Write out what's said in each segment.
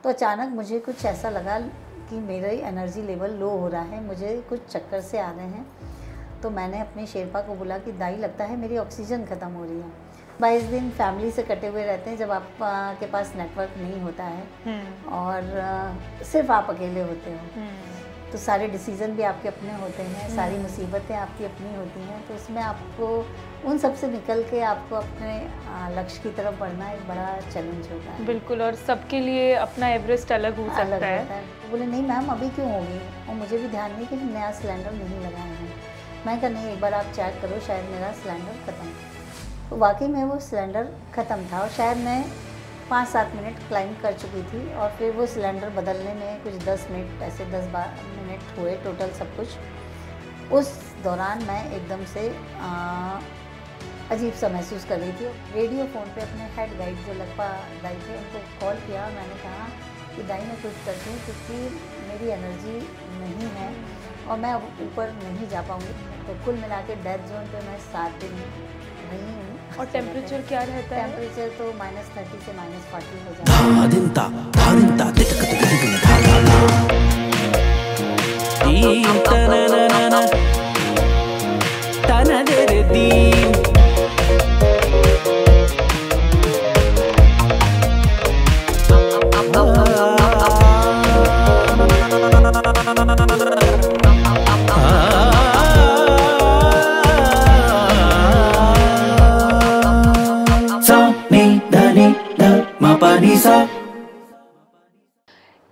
तो अचानक मुझे कुछ ऐसा लगा कि मेरी एनर्जी लेवल लो हो रहा है, मुझे कुछ चक्कर से आ रहे हैं। तो मैंने अपने शेरपा को बोला कि दाई लगता है मेरी ऑक्सीजन ख़त्म हो रही है। 22 दिन फैमिली से कटे हुए रहते हैं जब आप के पास नेटवर्क नहीं होता है और सिर्फ आप अकेले होते हो, तो सारे डिसीज़न भी आपके अपने होते हैं, सारी मुसीबतें आपकी अपनी होती हैं। तो उसमें आपको उन सब से निकल के आपको अपने लक्ष्य की तरफ बढ़ना एक बड़ा चैलेंज होता है। बिल्कुल, और सबके लिए अपना एवरेस्ट अलग हो सकता है। तो बोले नहीं मैम अभी क्यों होगी, और मुझे भी ध्यान नहीं कि नया सिलेंडर नहीं लगाए हैं। मैं कहा नहीं, एक बार आप चेक करो, शायद मेरा सिलेंडर ख़त्म। तो वाकई में वो सिलेंडर ख़त्म था और शायद मैं 5-7 मिनट क्लाइंब कर चुकी थी और फिर वो सिलेंडर बदलने में कुछ 10 मिनट, ऐसे 10-12 मिनट हुए टोटल सब कुछ। उस दौरान मैं एकदम से अजीब सा महसूस कर रही थी। रेडियो फ़ोन पे अपने हेड गाइड जो लकपा दाई थे उनको कॉल किया और मैंने कहा कि दाई मैं कुछ करती हूँ क्योंकि मेरी एनर्जी नहीं है और मैं अब ऊपर नहीं जा पाऊँगी। तो कुल मिला के डेथ जोन पे मैं 7 दिन रही हूँ। और टेम्परेचर क्या रहता है? टेम्परेचर तो -30 से -40 हो जाता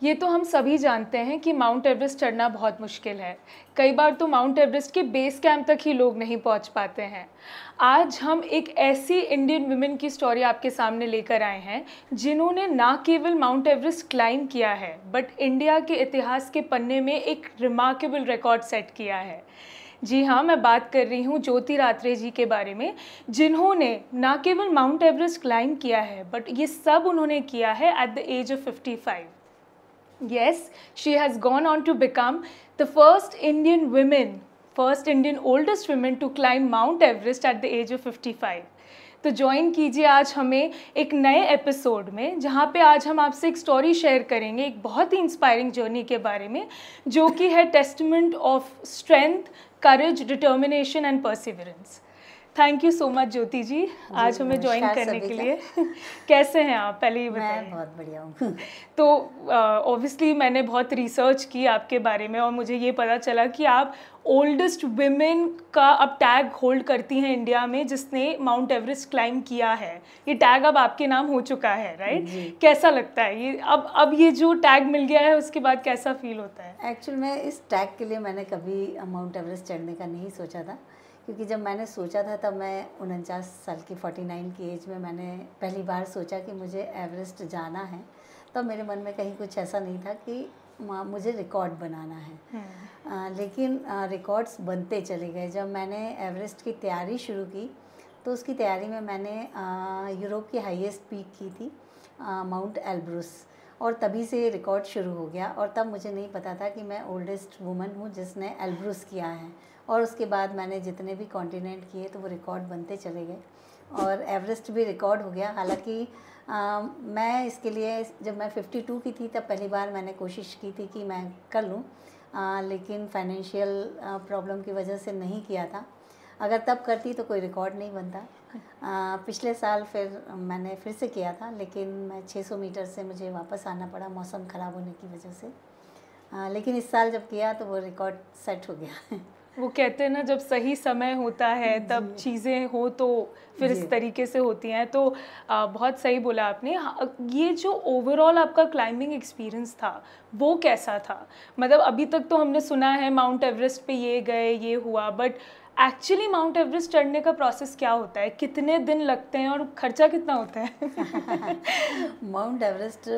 ये तो हम सभी जानते हैं कि माउंट एवरेस्ट चढ़ना बहुत मुश्किल है। कई बार तो माउंट एवरेस्ट के बेस कैंप तक ही लोग नहीं पहुंच पाते हैं। आज हम एक ऐसी इंडियन वुमेन की स्टोरी आपके सामने लेकर आए हैं जिन्होंने ना केवल माउंट एवरेस्ट क्लाइंब किया है बट इंडिया के इतिहास के पन्ने में एक रिमार्केबल रिकॉर्ड सेट किया है। जी हाँ, मैं बात कर रही हूँ ज्योति रात्रे जी के बारे में, जिन्होंने ना केवल माउंट एवरेस्ट क्लाइंब किया है बट ये सब उन्होंने किया है at the age of 55। Yes, she has gone on to become the first Indian oldest women to climb Mount Everest at the age of 55. तो ज्वाइन कीजिए आज हमें एक नए एपिसोड में, जहाँ पे आज हम आपसे एक स्टोरी शेयर करेंगे, एक बहुत ही इंस्पायरिंग जर्नी के बारे में, जो कि है testament of strength, courage, determination and perseverance. Thank you so much Jyoti ji आज हमें ज्वाइन करने के लिए। कैसे हैं आप, पहले ही बताइए। मैं बहुत बढ़िया हूँ। तो ऑब्वियसली मैंने बहुत रिसर्च की आपके बारे में और मुझे ये पता चला कि आप ओल्डेस्ट विमेन का अब टैग होल्ड करती हैं इंडिया में जिसने माउंट एवरेस्ट क्लाइंब किया है। ये टैग अब आपके नाम हो चुका है, राइट? कैसा लगता है ये अब ये जो टैग मिल गया है उसके बाद कैसा फील होता है? एक्चुअली मैं इस टैग के लिए मैंने कभी माउंट एवरेस्ट चढ़ने का नहीं सोचा था, क्योंकि जब मैंने सोचा था तब मैं 49 साल की 49 की एज में मैंने पहली बार सोचा कि मुझे एवरेस्ट जाना है। तब मेरे मन में कहीं कुछ ऐसा नहीं था कि मुझे रिकॉर्ड बनाना है। लेकिन रिकॉर्ड्स बनते चले गए। जब मैंने एवरेस्ट की तैयारी शुरू की तो उसकी तैयारी में मैंने यूरोप की हाईएस्ट पीक की थी माउंट एल्ब्रुस, और तभी से रिकॉर्ड शुरू हो गया। और तब मुझे नहीं पता था कि मैं ओल्डेस्ट वुमन हूँ जिसने एल्ब्रुस किया है। और उसके बाद मैंने जितने भी कॉन्टिनेंट किए तो वो रिकॉर्ड बनते चले गए और एवरेस्ट भी रिकॉर्ड हो गया। हालांकि मैं इसके लिए जब मैं 52 की थी तब पहली बार मैंने कोशिश की थी कि मैं कर लूँ, लेकिन फाइनेंशियल प्रॉब्लम की वजह से नहीं किया था। अगर तब करती तो कोई रिकॉर्ड नहीं बनता। पिछले साल फिर मैंने फिर से किया था, लेकिन मैं 600 मीटर से मुझे वापस आना पड़ा मौसम ख़राब होने की वजह से। लेकिन इस साल जब किया तो वो रिकॉर्ड सेट हो गया। वो कहते हैं ना, जब सही समय होता है तब चीज़ें हो तो फिर इस तरीके से होती हैं। तो बहुत सही बोला आपने। ये जो ओवरऑल आपका क्लाइंबिंग एक्सपीरियंस था वो कैसा था? मतलब अभी तक तो हमने सुना है माउंट एवरेस्ट पे ये गए, ये हुआ, बट एक्चुअली माउंट एवरेस्ट चढ़ने का प्रोसेस क्या होता है? कितने दिन लगते हैं और खर्चा कितना होता है? माउंट एवरेस्ट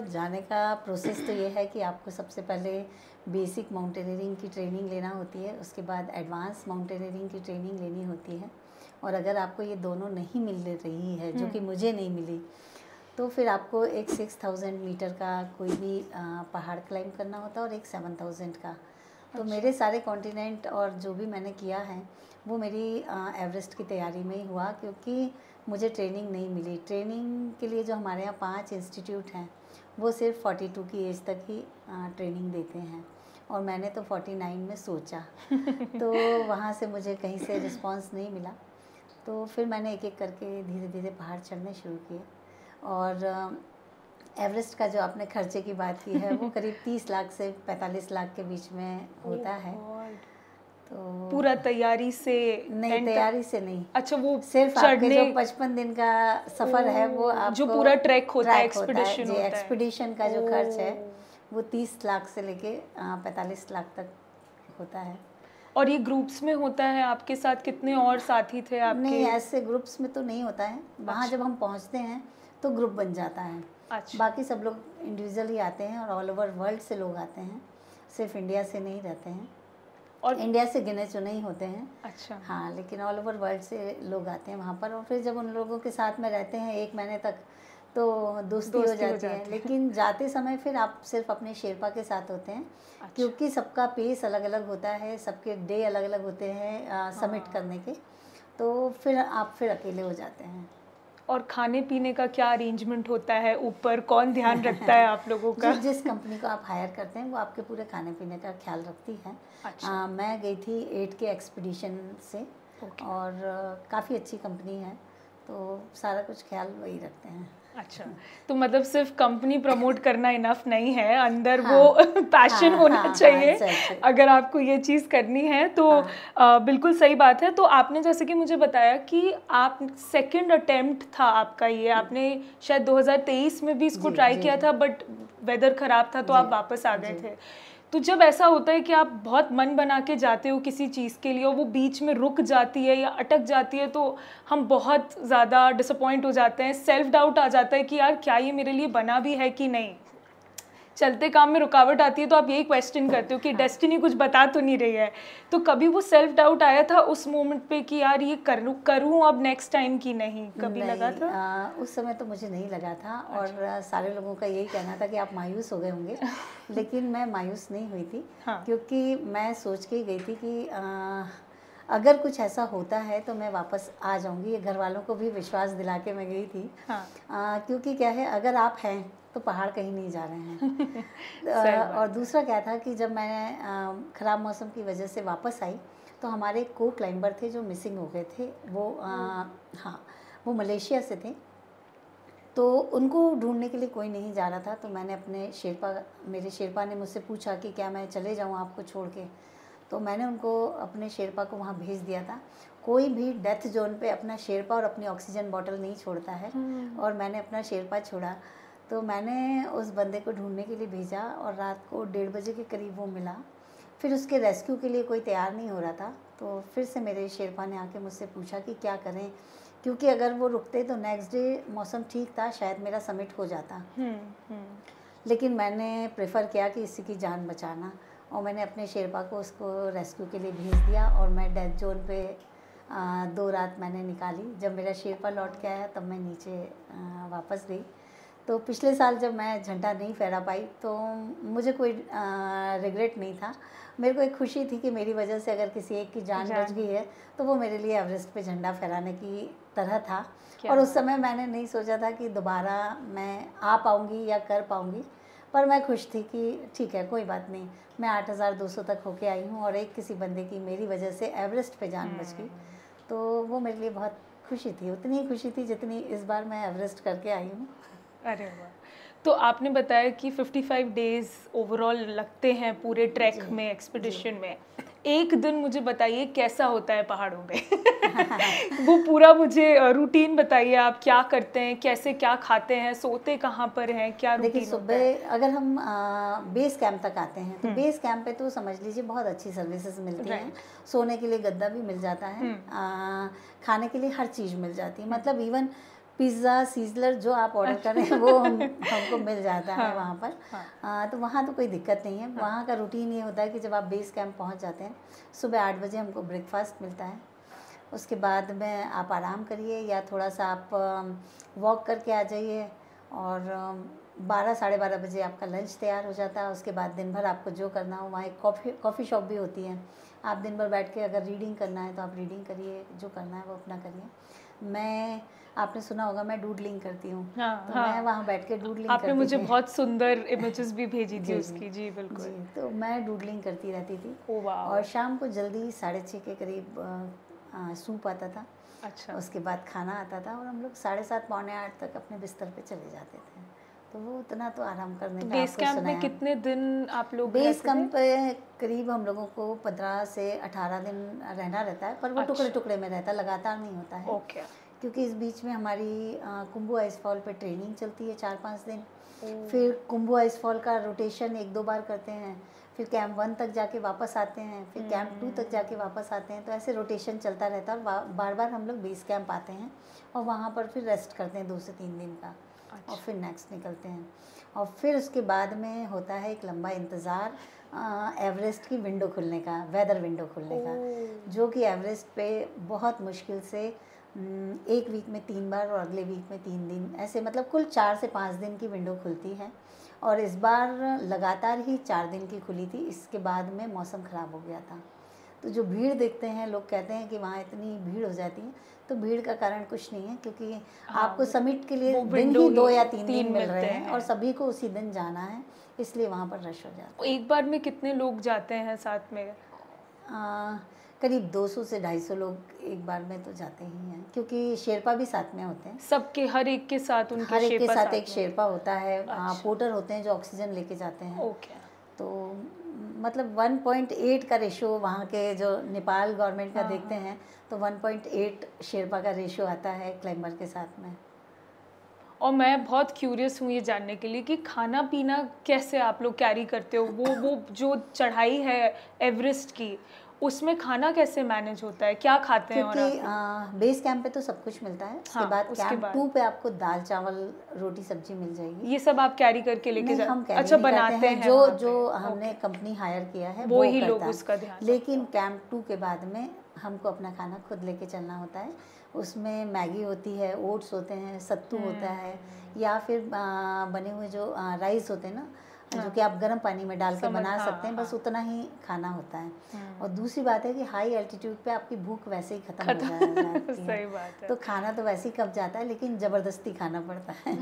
जाने का प्रोसेस तो ये है कि आपको सबसे पहले बेसिक माउंटेनियरिंग की ट्रेनिंग लेना होती है, उसके बाद एडवांस माउंटेनियरिंग की ट्रेनिंग लेनी होती है। और अगर आपको ये दोनों नहीं मिल रही है, जो कि मुझे नहीं मिली, तो फिर आपको एक 6000 मीटर का कोई भी पहाड़ क्लाइंब करना होता है और एक 7000 का। तो मेरे सारे कॉन्टिनेंट और जो भी मैंने किया है वो मेरी एवरेस्ट की तैयारी में ही हुआ, क्योंकि मुझे ट्रेनिंग नहीं मिली। ट्रेनिंग के लिए जो हमारे यहाँ 5 इंस्टीट्यूट हैं वो सिर्फ 42 की एज तक ही ट्रेनिंग देते हैं, और मैंने तो 49 में सोचा। तो वहाँ से मुझे कहीं से रिस्पांस नहीं मिला, तो फिर मैंने एक एक करके धीरे धीरे पहाड़ चढ़ने शुरू किए। और एवरेस्ट का जो आपने खर्चे की बात की है वो करीब 30 लाख से 45 लाख के बीच में होता है। तो पूरा तैयारी से? नहीं, तैयारी से नहीं। अच्छा, वो सिर्फ आपके जो 55 दिन का सफ़र है वो आपको जो पूरा ट्रैक होता है, एक्सपीडिशन होता है, एक्सपीडिशन का जो खर्च है वो 30 लाख से लेके 45 लाख तक होता है। और ये ग्रुप्स में होता है? आपके साथ कितने और साथी थे आपके? नहीं, ऐसे ग्रुप्स में तो नहीं होता है। वहाँ जब हम पहुँचते हैं तो ग्रुप बन जाता है। अच्छा। बाकी सब लोग इंडिविजुअली आते हैं और ऑल ओवर वर्ल्ड से लोग आते हैं, सिर्फ इंडिया से नहीं रहते हैं। और इंडिया से गिने चुने ही होते हैं। अच्छा। हाँ, लेकिन ऑल ओवर वर्ल्ड से लोग आते हैं वहाँ पर। और फिर जब उन लोगों के साथ में रहते हैं 1 महीने तक तो दोस्ती हो जाती है। लेकिन जाते समय फिर आप सिर्फ अपने शेरपा के साथ होते हैं। अच्छा। क्योंकि सबका पेस अलग अलग होता है, सबके डे अलग अलग होते हैं समिट करने के, तो फिर आप फिर अकेले हो जाते हैं। और खाने पीने का क्या अरेंजमेंट होता है ऊपर? कौन ध्यान रखता है आप लोगों का? जिस कंपनी को आप हायर करते हैं वो आपके पूरे खाने पीने का ख्याल रखती है। अच्छा। मैं गई थी 8 के एक्सपीडिशन से। और काफ़ी अच्छी कंपनी है, तो सारा कुछ ख्याल वही रखते हैं। अच्छा, तो मतलब सिर्फ कंपनी प्रमोट करना इनफ नहीं है, अंदर हाँ, वो पैशन होना चाहिए। अगर आपको ये चीज़ करनी है तो बिल्कुल सही बात है। तो आपने जैसे कि मुझे बताया कि आप सेकंड अटेम्प्ट था आपका ये, आपने शायद 2023 में भी इसको ट्राई किया था, बट वेदर ख़राब था तो आप वापस आ गए थे। तो जब ऐसा होता है कि आप बहुत मन बना के जाते हो किसी चीज़ के लिए और वो बीच में रुक जाती है या अटक जाती है, तो हम बहुत ज़्यादा डिसअपॉइंट हो जाते हैं, सेल्फ डाउट आ जाता है कि यार क्या ये मेरे लिए बना भी है कि नहीं। चलते काम में रुकावट आती है तो आप यही क्वेश्चन करते हो कि डेस्टिनी कुछ बता तो नहीं रही है। तो कभी वो सेल्फ डाउट आया था उस मोमेंट पे कि यार ये करूँ अब नेक्स्ट टाइम की नहीं? कभी लगा था? उस समय तो मुझे नहीं लगा था। और सारे लोगों का यही कहना था कि आप मायूस हो गए होंगे। लेकिन मैं मायूस नहीं हुई थी। हाँ। क्योंकि मैं सोच के ही गई थी कि अगर कुछ ऐसा होता है तो मैं वापस आ जाऊंगी। ये घर वालों को भी विश्वास दिला के मैं गई थी। हाँ। क्योंकि क्या है, अगर आप हैं तो पहाड़ कहीं नहीं जा रहे हैं। और दूसरा क्या था कि जब मैं ख़राब मौसम की वजह से वापस आई तो हमारे को क्लाइंबर थे जो मिसिंग हो गए थे। वो हाँ, वो मलेशिया से थे, तो उनको ढूंढने के लिए कोई नहीं जा रहा था। तो मैंने अपने मेरे शेरपा ने मुझसे पूछा कि क्या मैं चले जाऊँ आपको छोड़ के। तो मैंने उनको अपने शेरपा को वहाँ भेज दिया था। कोई भी डेथ जोन पे अपना शेरपा और अपनी ऑक्सीजन बॉटल नहीं छोड़ता है, और मैंने अपना शेरपा छोड़ा। तो मैंने उस बंदे को ढूंढने के लिए भेजा और रात को 1:30 बजे के करीब वो मिला। फिर उसके रेस्क्यू के लिए कोई तैयार नहीं हो रहा था, तो फिर से मेरे शेरपा ने आके मुझसे पूछा कि क्या करें, क्योंकि अगर वो रुकते तो नेक्स्ट डे मौसम ठीक था, शायद मेरा समिट हो जाता। लेकिन मैंने प्रेफर किया कि इसी की जान बचाना, और मैंने अपने शेरपा को उसको रेस्क्यू के लिए भेज दिया। और मैं डेथ जोन पे 2 रात मैंने निकाली। जब मेरा शेरपा लौट के आया तब मैं नीचे वापस गई। तो पिछले साल जब मैं झंडा नहीं फहरा पाई तो मुझे कोई रिग्रेट नहीं था। मेरे को एक खुशी थी कि मेरी वजह से अगर किसी एक की जान बच गई है तो वो मेरे लिए एवरेस्ट पे झंडा फहराने की तरह था। और उस समय मैंने नहीं सोचा था कि दोबारा मैं आ पाऊँगी या कर पाऊँगी, पर मैं खुश थी कि ठीक है, कोई बात नहीं, मैं 8200 तक होके आई हूँ और एक किसी बंदे की मेरी वजह से एवरेस्ट पे जान बच गई। तो वो मेरे लिए बहुत खुशी थी, उतनी ही खुशी थी जितनी इस बार मैं एवरेस्ट करके आई हूँ। अरे वाह! तो आपने बताया कि 55 डेज़ ओवरऑल लगते हैं पूरे ट्रैक में, एक्सपीडिशन में। एक दिन मुझे बताइए कैसा होता है पहाड़ों में? वो पूरा मुझे रूटीन बताइए, आप क्या करते हैं, कैसे क्या खाते हैं, सोते कहाँ पर हैं, क्या रूटीन देखिए, सुबह अगर हम बेस कैंप तक आते हैं तो बेस कैंप पे तो समझ लीजिए बहुत अच्छी सर्विसेज मिलती हैं। सोने के लिए गद्दा भी मिल जाता है, खाने के लिए हर चीज़ मिल जाती है। मतलब इवन पिज़्ज़ा, सीजलर जो आप ऑर्डर करें वो हमको मिल जाता है वहाँ पर। तो वहाँ तो कोई दिक्कत नहीं है। वहाँ का रूटीन ये होता है कि जब आप बेस कैंप पहुँच जाते हैं, सुबह 8 बजे हमको ब्रेकफास्ट मिलता है। उसके बाद में आप आराम करिए या थोड़ा सा आप वॉक करके आ जाइए, और 12 साढ़े 12 बजे आपका लंच तैयार हो जाता है। उसके बाद दिन भर आपको जो करना हो, वहाँ एक कॉफ़ी शॉप भी होती है। आप दिन भर बैठ के अगर रीडिंग करना है तो आप रीडिंग करिए, जो करना है वो अपना करिए। मैं, आपने सुना होगा मैं डूडलिंग करती हूँ, हाँ, तो हाँ। मैं वहाँ बैठ के डूडलिंग आपने करती मुझे थी। बहुत सुंदर इमेजेस भी भेजी थी जी, उसकी। जी, बिल्कुल। जी, तो मैं डूडलिंग करती रहती थी। Oh wow! और शाम को जल्दी 6:30 के करीब सूप आता था, अच्छा। उसके बाद खाना आता था और हम लोग 7:30 पौने 8 तक अपने बिस्तर पे चले जाते थे। तो वो उतना तो आराम करने तो का बेस आपको कैंप में सुनाया। कितने दिन आप लोग बेस रहते थे? कैंप पे करीब हम लोगों को 15 से 18 दिन रहना रहता है, पर वो अच्छा। टुकड़े-टुकड़े में रहता है, लगातार नहीं होता है। ओके। क्योंकि इस बीच में हमारी कुंभू आइस फॉल पे ट्रेनिंग चलती है 4-5 दिन। ओह! फिर कुंभू आइस फॉल का रोटेशन 1-2 बार करते हैं, फिर कैंप 1 तक जाके वापस आते हैं, फिर कैंप 2 तक जाके वापस आते हैं। तो ऐसे रोटेशन चलता रहता है और बार-बार हम लोग बेस कैंप आते हैं और वहाँ पर फिर रेस्ट करते हैं 2 से 3 दिन का। और अच्छा। फिर नेक्स्ट निकलते हैं। और फिर उसके बाद में होता है एक लंबा इंतज़ार एवरेस्ट की विंडो खुलने का, वेदर विंडो खुलने का, ओह! जो कि एवरेस्ट पे बहुत मुश्किल से 1 वीक में 3 बार और अगले वीक में 3 दिन, ऐसे मतलब कुल 4 से 5 दिन की विंडो खुलती है। और इस बार लगातार ही 4 दिन की खुली थी, इसके बाद में मौसम ख़राब हो गया था। तो जो भीड़ देखते हैं, लोग कहते हैं कि वहाँ इतनी भीड़ हो जाती है, तो भीड़ का कारण कुछ नहीं है, क्योंकि हाँ, आपको समिट के लिए वो दिन विंडो ही 2 ही या 3 दिन 3 मिल रहे मिलते हैं और हैं। सभी को उसी दिन जाना है, इसलिए वहाँ पर रश हो जाता है। एक बार में कितने लोग जाते हैं साथ में? करीब 200 से 250 लोग एक बार में तो जाते ही हैं, क्योंकि शेरपा भी साथ में होते हैं। सबके हर एक के साथ उनके हर एक के शेर्पा साथ एक में? शेरपा होता है, अच्छा। पोर्टर होते हैं जो ऑक्सीजन लेके जाते हैं। ओके। तो मतलब 1.8 का रेशो वहाँ के जो नेपाल गवर्नमेंट का हाँ, देखते हाँ। हैं, तो 1.8 शेरपा का रेशो आता है क्लाइंबर के साथ में। और मैं बहुत क्यूरियस हूँ ये जानने के लिए कि खाना-पीना कैसे आप लोग कैरी करते हो? वो जो चढ़ाई है एवरेस्ट की, उसमें खाना कैसे मैनेज होता है? क्या खाते हैं और क्योंकि आप लोग? बेस कैंप पे तो सब कुछ मिलता है, उसके हाँ, बाद उसके कैंप बाद 2 पे आपको दाल चावल रोटी सब्जी मिल जाएगी। ये सब आप कैरी करके लेके नहीं, जा हम कैरी अच्छा, नहीं करते बनाते हैं, हैं वहाँ पे? जो हमने ओके। कंपनी हायर किया है वो वो ही लोग करता है। उसका ध्यान रखते लेकिन हैं। कैंप 2 के बाद में हमको अपना खाना खुद लेके चलना होता है। उसमें मैगी होती है, ओट्स होते हैं, सत्तू होता है, या फिर बने हुए जो राइस होते हैं ना, जो कि आप गर्म पानी में डाल के समझ बना हाँ, सकते हैं, बस हाँ। उतना ही खाना होता है। और हुँ। दूसरी बात है कि हाई एल्टीट्यूड पे आपकी भूख वैसे ही ख़त्म हो जाती है, सही बात है। तो खाना तो वैसे ही कब जाता है, लेकिन ज़बरदस्ती खाना पड़ता है।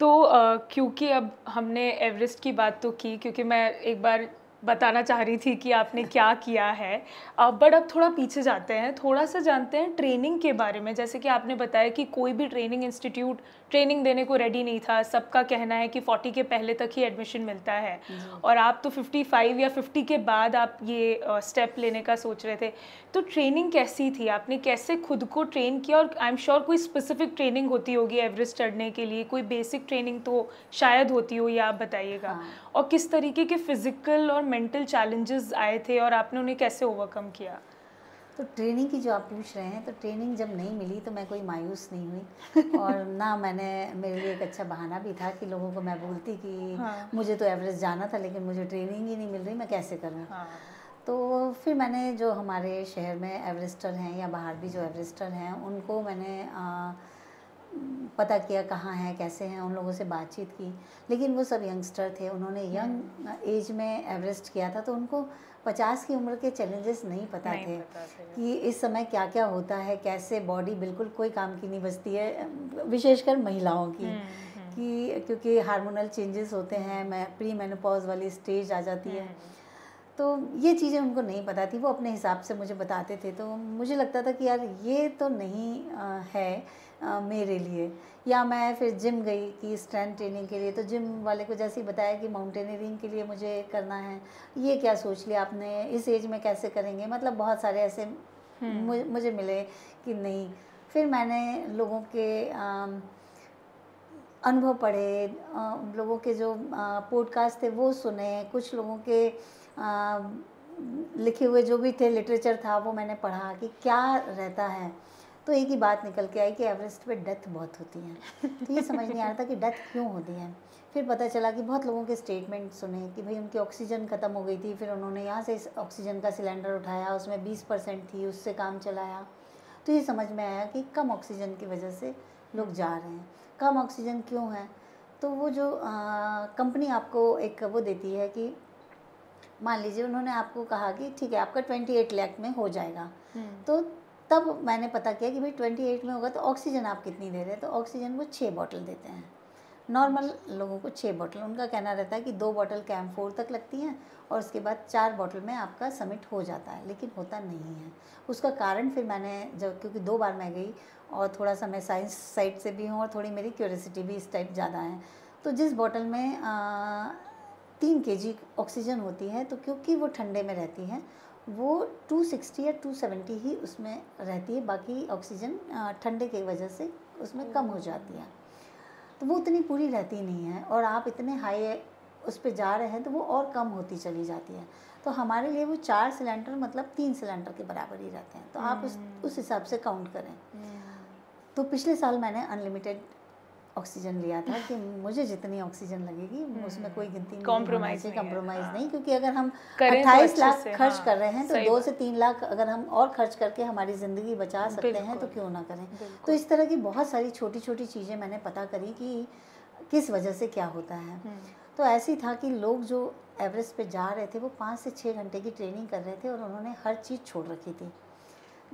तो क्योंकि अब हमने एवरेस्ट की बात तो की, क्योंकि मैं एक बार बताना चाह रही थी कि आपने क्या किया है। बट अब थोड़ा पीछे जाते हैं, थोड़ा-सा जानते हैं ट्रेनिंग के बारे में। जैसे कि आपने बताया कि कोई भी ट्रेनिंग इंस्टीट्यूट ट्रेनिंग देने को रेडी नहीं था। सबका कहना है कि 40 के पहले तक ही एडमिशन मिलता है और आप तो 55 या 50 के बाद आप ये स्टेप लेने का सोच रहे थे। तो ट्रेनिंग कैसी थी? आपने कैसे खुद को ट्रेन किया? और आई एम श्योर कोई स्पेसिफिक ट्रेनिंग होती होगी एवरेस्ट चढ़ने के लिए, कोई बेसिक ट्रेनिंग तो शायद होती हो, या आप बताइएगा। हाँ। और किस तरीके के फिजिकल और मेंटल चैलेंजेस आए थे और आपने उन्हें कैसे ओवरकम किया? तो ट्रेनिंग की जो आप पूछ रहे हैं, तो ट्रेनिंग जब नहीं मिली तो मैं कोई मायूस नहीं हुई और ना मैंने, मेरे लिए एक अच्छा बहाना भी था कि लोगों को मैं बोलती कि हाँ। मुझे तो एवरेस्ट जाना था लेकिन मुझे ट्रेनिंग ही नहीं मिल रही, मैं कैसे करूं। हाँ। तो फिर मैंने जो हमारे शहर में एवरेस्टर हैं या बाहर भी जो एवरेस्टर हैं, उनको मैंने पता किया कहाँ हैं, कैसे हैं, उन लोगों से बातचीत की। लेकिन वो सब यंगस्टर थे, उन्होंने यंग एज में एवरेस्ट किया था, तो उनको 50 की उम्र के चैलेंजेस नहीं पता थे कि इस समय क्या क्या होता है, कैसे बॉडी बिल्कुल कोई काम की नहीं बचती है, विशेषकर महिलाओं की, कि क्योंकि हार्मोनल चेंजेस होते हैं, प्री मेनोपॉज वाली स्टेज आ जाती है। तो ये चीज़ें उनको नहीं पता थी, वो अपने हिसाब से मुझे बताते थे। तो मुझे लगता था कि यार ये तो नहीं है मेरे लिए। या मैं फिर जिम गई कि स्ट्रेंथ ट्रेनिंग के लिए, तो जिम वाले को जैसे ही बताया कि माउंटेनियरिंग के लिए मुझे करना है, ये क्या सोच लिया आपने, इस एज में कैसे करेंगे, मतलब बहुत सारे ऐसे मुझे मिले कि नहीं। फिर मैंने लोगों के अनुभव पढ़े, लोगों के जो पॉडकास्ट थे वो सुने, कुछ लोगों के लिखे हुए जो भी थे लिटरेचर था वो मैंने पढ़ा कि क्या रहता है। तो एक ही बात निकल के आई कि एवरेस्ट पे डेथ बहुत होती है। तो ये समझ नहीं आ रहा था कि डेथ क्यों होती है। फिर पता चला कि बहुत लोगों के स्टेटमेंट सुने कि भाई उनकी ऑक्सीजन ख़त्म हो गई थी, फिर उन्होंने यहाँ से ऑक्सीजन का सिलेंडर उठाया, उसमें 20% थी, उससे काम चलाया। तो ये समझ में आया कि कम ऑक्सीजन की वजह से लोग जा रहे हैं। कम ऑक्सीजन क्यों है? तो वो जो कंपनी आपको एक वो देती है कि मान लीजिए उन्होंने आपको कहा कि ठीक है आपका 28 लाख में हो जाएगा, तो तब मैंने पता किया कि भाई 28 में होगा तो ऑक्सीजन आप कितनी दे रहे हैं, तो ऑक्सीजन वो 6 बॉटल देते हैं। नॉर्मल लोगों को 6 बॉटल, उनका कहना रहता है कि 2 बॉटल कैंप 4 तक लगती हैं और उसके बाद 4 बॉटल में आपका समिट हो जाता है, लेकिन होता नहीं है। उसका कारण फिर मैंने जब, क्योंकि 2 बार मैं गई और थोड़ा सा मैं साइंस साइड से भी हूँ और थोड़ी मेरी क्यूरियोसिटी भी इस टाइप ज़्यादा है, तो जिस बॉटल में 3 kg ऑक्सीजन होती है, तो क्योंकि वो ठंडे में रहती है वो 260 या 270 ही उसमें रहती है, बाकी ऑक्सीजन ठंडे की वजह से उसमें कम हो जाती है, तो वो उतनी पूरी रहती नहीं है। और आप इतने हाई उस पे जा रहे हैं तो वो और कम होती चली जाती है। तो हमारे लिए वो 4 सिलेंडर मतलब 3 सिलेंडर के बराबर ही रहते हैं, तो आप उस हिसाब से काउंट करें। तो पिछले साल मैंने अनलिमिटेड ऑक्सीजन लिया था कि मुझे जितनी ऑक्सीजन लगेगी उसमें कोई गिनती नहीं, कॉम्प्रोमाइज़ नहीं, क्योंकि अगर हम करें 28 तो लाख खर्च हाँ, कर रहे हैं तो सही 2 बात। से 3 लाख अगर हम और खर्च करके हमारी ज़िंदगी बचा सकते हैं तो क्यों ना करें। बिल्कुल। तो इस तरह की बहुत सारी छोटी छोटी चीज़ें मैंने पता करी कि किस वजह से क्या होता है। तो ऐसी था कि लोग जो एवरेस्ट पे जा रहे थे वो 5 से 6 घंटे की ट्रेनिंग कर रहे थे और उन्होंने हर चीज़ छोड़ रखी थी,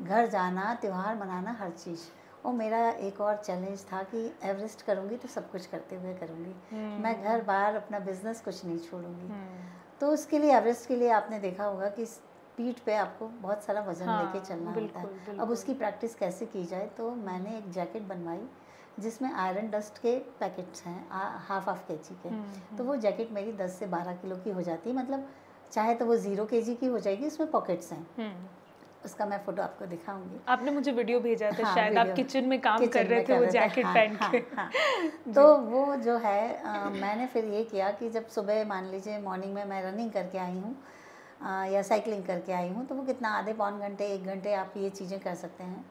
घर जाना, त्यौहार मनाना, हर चीज़। और मेरा एक और चैलेंज था कि एवरेस्ट करूँगी तो सब कुछ करते हुए करूँगी, मैं घर बार अपना बिजनेस कुछ नहीं छोड़ूंगी। तो उसके लिए, एवरेस्ट के लिए आपने देखा होगा कि पीठ पे आपको बहुत सारा वजन लेके चलना होता है। अब उसकी प्रैक्टिस कैसे की जाए, तो मैंने एक जैकेट बनवाई जिसमें आयरन डस्ट के पैकेट्स हैं हाफ kg के। तो वो जैकेट मेरी 10 से 12 किलो की हो जाती है, मतलब चाहे तो वो 0 kg की हो जाएगी, उसमें पॉकेट्स हैं। उसका मैं फ़ोटो आपको दिखाऊंगी। आपने मुझे वीडियो भेजा था, हाँ, शायद आप किचन में काम कर रहे थे वो जैकेट पहन के। तो वो जो है मैंने फिर ये किया कि जब सुबह मान लीजिए मॉर्निंग में मैं रनिंग करके आई हूँ या साइकिलिंग करके आई हूँ, तो वो कितना आधे पौन घंटे 1 घंटे आप ये चीज़ें कर सकते हैं।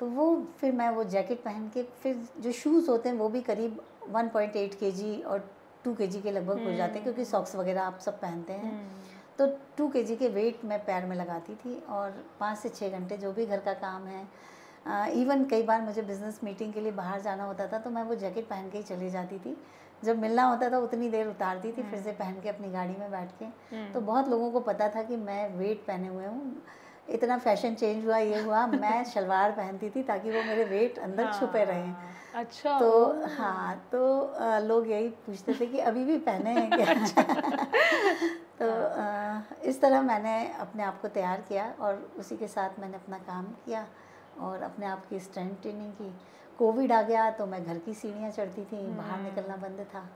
तो वो फिर मैं वो जैकेट पहन के, फिर जो शूज़ होते हैं वो भी करीब 1.8 kg और 2 kg के लगभग हो जाते हैं, क्योंकि सॉक्स वगैरह आप सब पहनते हैं। तो 2 kg के वेट मैं पैर में लगाती थी और 5 से 6 घंटे जो भी घर का काम है, इवन कई बार मुझे बिज़नेस मीटिंग के लिए बाहर जाना होता था तो मैं वो जैकेट पहन के ही चली जाती थी। जब मिलना होता था उतनी देर उतारती थी, फिर से पहन के अपनी गाड़ी में बैठ के। तो बहुत लोगों को पता था कि मैं वेट पहने हुए हूँ। इतना फैशन चेंज हुआ, ये हुआ, मैं शलवार पहनती थी ताकि वो मेरे वेट अंदर छुपे रहें। अच्छा। तो हाँ, तो लोग यही पूछते थे कि अभी भी पहने हैं क्या। तो इस तरह मैंने अपने आप को तैयार किया और उसी के साथ मैंने अपना काम किया और अपने आप की स्ट्रेंथ ट्रेनिंग की। कोविड आ गया तो मैं घर की सीढ़ियाँ चढ़ती थी, बाहर निकलना बंद था,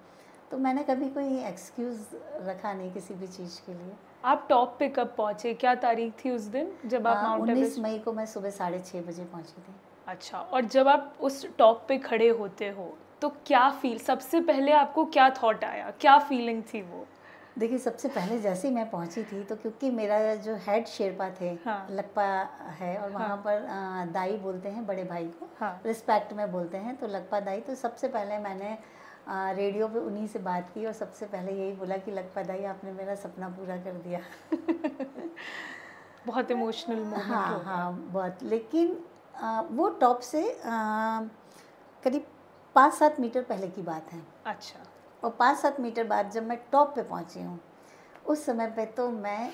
तो मैंने कभी कोई एक्सक्यूज़ रखा नहीं किसी भी चीज़ के लिए। आप टॉप पे कब पहुँचे, क्या तारीख थी उस दिन जब आप माउंट एवरेस्ट? 19 मई को मैं सुबह 6:30 बजे पहुँची थी। अच्छा, और जब आप उस टॉप पे खड़े होते हो तो क्या फील, सबसे पहले आपको क्या थॉट आया, क्या फीलिंग थी वो? देखिए, सबसे पहले जैसे ही मैं पहुंची थी तो क्योंकि मेरा जो हेड शेरपा थे, हाँ, लकपा है और वहाँ पर दाई बोलते हैं बड़े भाई को, हाँ, रिस्पेक्ट में बोलते हैं, तो लकपा दाई। तो सबसे पहले मैंने रेडियो पे उन्हीं से बात की और सबसे पहले यही बोला कि लकपा दाई, आपने मेरा सपना पूरा कर दिया। बहुत इमोशनल मोमेंट हाँ होगा। हाँ, बहुत। लेकिन वो टॉप से करीब 5-7 मीटर पहले की बात है। अच्छा। और 5-7 मीटर बाद जब मैं टॉप पे पहुंची हूँ, उस समय पे तो मैं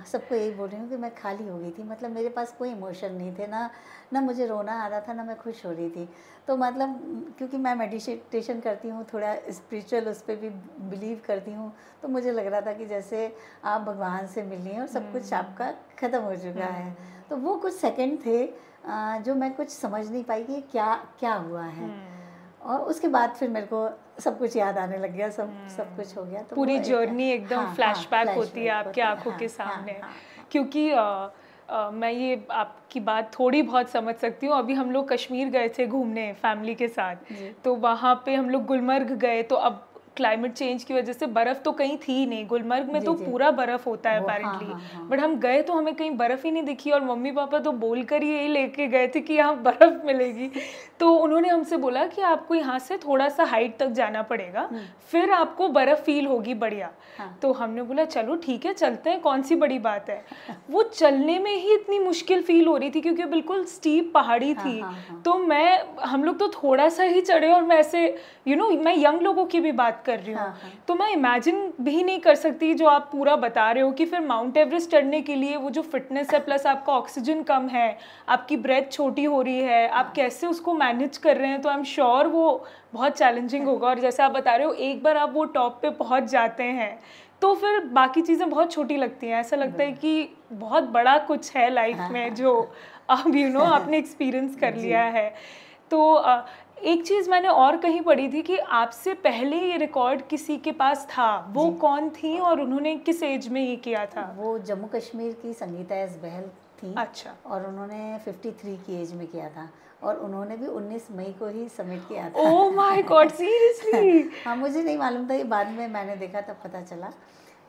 सबको यही बोल रही हूँ कि मैं खाली हो गई थी। मतलब मेरे पास कोई इमोशन नहीं थे, ना मुझे रोना आ रहा था, ना मैं खुश हो रही थी। तो मतलब क्योंकि मैं मेडिटेशन करती हूँ, थोड़ा स्पिरिचुअल उस पर भी बिलीव करती हूँ, तो मुझे लग रहा था कि जैसे आप भगवान से मिली हैं और सब कुछ आपका ख़त्म हो चुका है। तो वो कुछ सेकंड थे जो मैं कुछ समझ नहीं पाई कि क्या क्या हुआ है। और उसके बाद फिर मेरे को सब कुछ याद आने लग गया, सब कुछ हो गया। तो पूरी जर्नी एकदम फ्लैशबैक होती है आपके आंखों के सामने। क्योंकि मैं ये आपकी बात थोड़ी बहुत समझ सकती हूँ। अभी हम लोग कश्मीर गए थे घूमने फैमिली के साथ, तो वहाँ पे हम लोग गुलमर्ग गए। तो अब क्लाइमेट चेंज की वजह से बर्फ़ तो कहीं थी ही नहीं, गुलमर्ग में तो पूरा बर्फ़ होता है अपेरेंटली, बट हम गए तो हमें कहीं बर्फ़ ही नहीं दिखी। और मम्मी पापा तो बोल कर ही यही लेके गए थे कि यहाँ बर्फ़ मिलेगी। तो उन्होंने हमसे बोला कि आपको यहाँ से थोड़ा सा हाइट तक जाना पड़ेगा, फिर आपको बर्फ़ फील होगी बढ़िया। तो हमने बोला चलो ठीक है, चलते हैं, कौन सी बड़ी बात है। वो चलने में ही इतनी मुश्किल फील हो रही थी क्योंकि बिल्कुल स्टीप पहाड़ी थी। तो हम लोग तो थोड़ा सा ही चढ़े और मैं ऐसे मैं यंग लोगों की भी बात बात कर रही हूँ, हाँ, हाँ। तो मैं इमेजिन भी नहीं कर सकती जो आप पूरा बता रहे हो कि फिर माउंट एवरेस्ट चढ़ने के लिए वो जो फिटनेस है, प्लस आपका ऑक्सीजन कम है, आपकी ब्रेथ छोटी हो रही है, आप कैसे उसको मैनेज कर रहे हैं, तो आई एम श्योर वो बहुत चैलेंजिंग होगा। और जैसे आप बता रहे हो, एक बार आप वो टॉप पे पहुँच जाते हैं तो फिर बाकी चीज़ें बहुत छोटी लगती हैं, ऐसा लगता है कि बहुत बड़ा कुछ है लाइफ में जो अब आपने एक्सपीरियंस कर लिया है। तो एक चीज़ मैंने और कहीं पढ़ी थी कि आपसे पहले ये रिकॉर्ड किसी के पास था, वो कौन थी और उन्होंने किस एज में ये किया था? वो जम्मू कश्मीर की संगीता एस बहल थी। अच्छा। और उन्होंने 53 की एज में किया था, और उन्होंने भी 19 मई को ही सबमिट किया था। Oh my God, seriously? हाँ, मुझे नहीं मालूम था, ये बाद में मैंने देखा तब पता चला।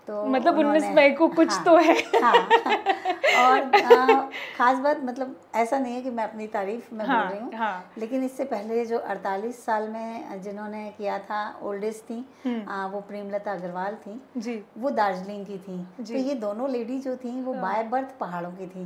तो मतलब 19 उन्होंने, मई को कुछ हाँ, तो है। हाँ, और ख़ास बात, मतलब ऐसा नहीं है कि मैं अपनी तारीफ़ में बोल रही हूँ, हाँ। लेकिन इससे पहले जो 48 साल में जिन्होंने किया था, ओल्डेस्ट थी, वो प्रेमलता अग्रवाल थी जी। वो दार्जिलिंग की थी। तो ये दोनों लेडी जो थी वो बाय बर्थ पहाड़ों की थी।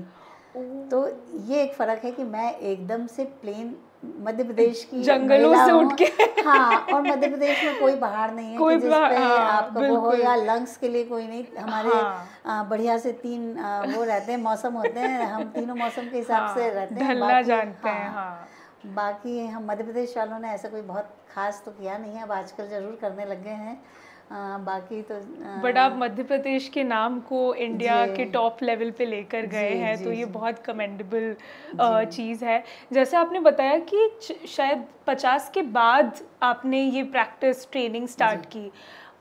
तो ये एक फ़र्क है कि मैं एकदम से प्लेन मध्य प्रदेश की जंगलों महिला से हूँ। उठ के हाँ, और मध्य प्रदेश में कोई पहाड़ नहीं है कि जिस पे आपका वो हो, या लंग्स के लिए कोई नहीं। हमारे बढ़िया से 3 वो रहते हैं, मौसम होते हैं, हम तीनों मौसम के हिसाब से रहते हैं। ढलना जानते हैं। हाँ, बाकी हम मध्य प्रदेश वालों ने ऐसा कोई बहुत खास तो किया नहीं है, अब आजकल ज़रूर करने लग गए हैं। बाकी तो बट आप मध्य प्रदेश के नाम को इंडिया के टॉप लेवल पे लेकर गए हैं, तो ये बहुत कमेंडेबल चीज़ है। जैसे आपने बताया कि शायद 50 के बाद आपने ये प्रैक्टिस ट्रेनिंग स्टार्ट की।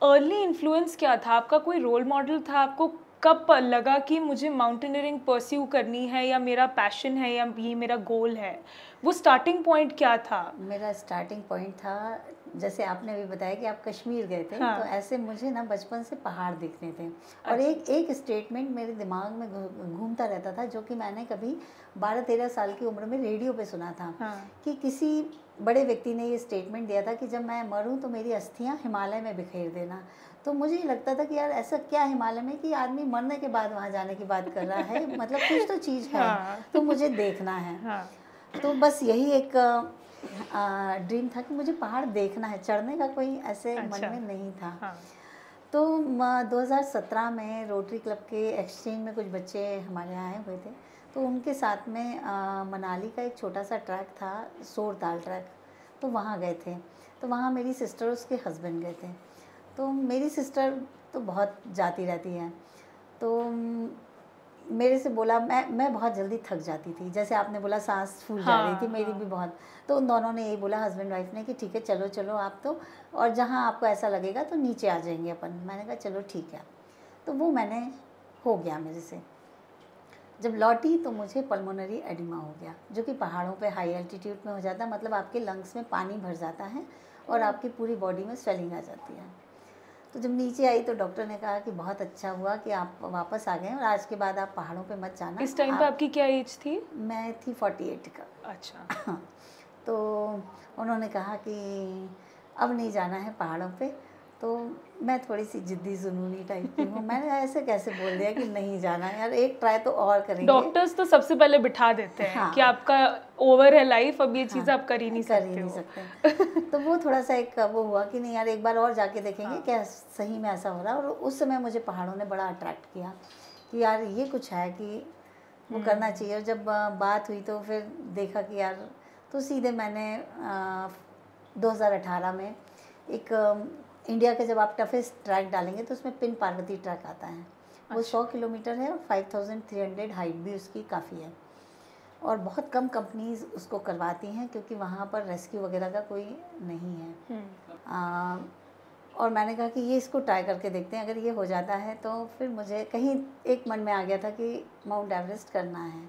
अर्ली इन्फ्लुएंस क्या था आपका? कोई रोल मॉडल था? आपको कब लगा कि मुझे माउंटेनियरिंग परस्यू करनी है, या मेरा पैशन है, या ये मेरा गोल है? वो स्टार्टिंग पॉइंट क्या था? मेरा स्टार्टिंग पॉइंट था, जैसे आपने भी बताया कि आप कश्मीर गए थे। हाँ। तो ऐसे मुझे ना बचपन से पहाड़ दिखने थे। और एक स्टेटमेंट मेरे दिमाग में घूमता रहता था, जो कि मैंने कभी 12-13 साल की उम्र में रेडियो पे सुना था। कि किसी बड़े व्यक्ति ने ये स्टेटमेंट दिया था कि जब मैं मरूं तो मेरी अस्थियां हिमालय में बिखेर देना। तो मुझे ये लगता था कि यार ऐसा क्या हिमालय में कि आदमी मरने के बाद वहाँ जाने की बात कर रहा है, मतलब कुछ तो चीज़ है। तो मुझे देखना है। तो बस यही एक ड्रीम था कि मुझे पहाड़ देखना है, चढ़ने का कोई ऐसे मन में नहीं था। तो 2017 में रोटरी क्लब के एक्सचेंज में कुछ बच्चे हमारे यहाँ आए हुए थे। तो उनके साथ में मनाली का एक छोटा सा ट्रैक था, सोरताल ट्रैक। तो वहाँ गए थे। तो वहाँ मेरी सिस्टर, उसके हस्बैंड गए थे। तो मेरी सिस्टर तो बहुत जाती रहती है। तो मेरे से बोला, मैं बहुत जल्दी थक जाती थी, जैसे आपने बोला सांस फूल जा रही थी, मेरी भी बहुत। तो उन दोनों ने यही बोला, हस्बैंड वाइफ ने, कि ठीक है चलो चलो आप तो, और जहाँ आपको ऐसा लगेगा तो नीचे आ जाएंगे अपन। मैंने कहा चलो ठीक है। तो वो मैंने हो गया मेरे से। जब लौटी तो मुझे पल्मोनरी एडिमा हो गया, जो कि पहाड़ों पे हाई एल्टीट्यूड में हो जाता है। मतलब आपके लंग्स में पानी भर जाता है और आपकी पूरी बॉडी में स्वेलिंग आ जाती है। तो जब नीचे आई तो डॉक्टर ने कहा कि बहुत अच्छा हुआ कि आप वापस आ गए और आज के बाद आप पहाड़ों पे मत जाना। इस टाइम पे आपकी क्या एज थी? मैं थी 48 का। अच्छा। तो उन्होंने कहा कि अब नहीं जाना है पहाड़ों पे। तो मैं थोड़ी सी जिद्दी जुनूनी टाइप की हूँ। मैंने ऐसे कैसे बोल दिया कि नहीं जाना यार, एक ट्राई तो और करेंगे। डॉक्टर्स तो सबसे पहले बिठा देते हैं कि आपका ओवर है लाइफ, अब ये चीज़ आप कर ही नहीं सकते। तो वो थोड़ा सा एक वो हुआ कि नहीं यार, एक बार और जाके देखेंगे क्या सही में ऐसा हो रहा है। और उस समय मुझे पहाड़ों ने बड़ा अट्रैक्ट किया कि यार ये कुछ है कि वो करना चाहिए। और जब बात हुई तो फिर देखा कि यार, तो सीधे मैंने 2018 में एक इंडिया के, जब आप टफेस्ट ट्रैक डालेंगे तो उसमें पिन पार्वती ट्रैक आता है। वो 100 किलोमीटर है और 5300 हाइट भी उसकी काफ़ी है। और बहुत कम कंपनीज उसको करवाती हैं क्योंकि वहाँ पर रेस्क्यू वगैरह का कोई नहीं है। और मैंने कहा कि ये इसको ट्राई करके देखते हैं, अगर ये हो जाता है तो फिर मुझे कहीं एक मन में आ गया था कि माउंट एवरेस्ट करना है।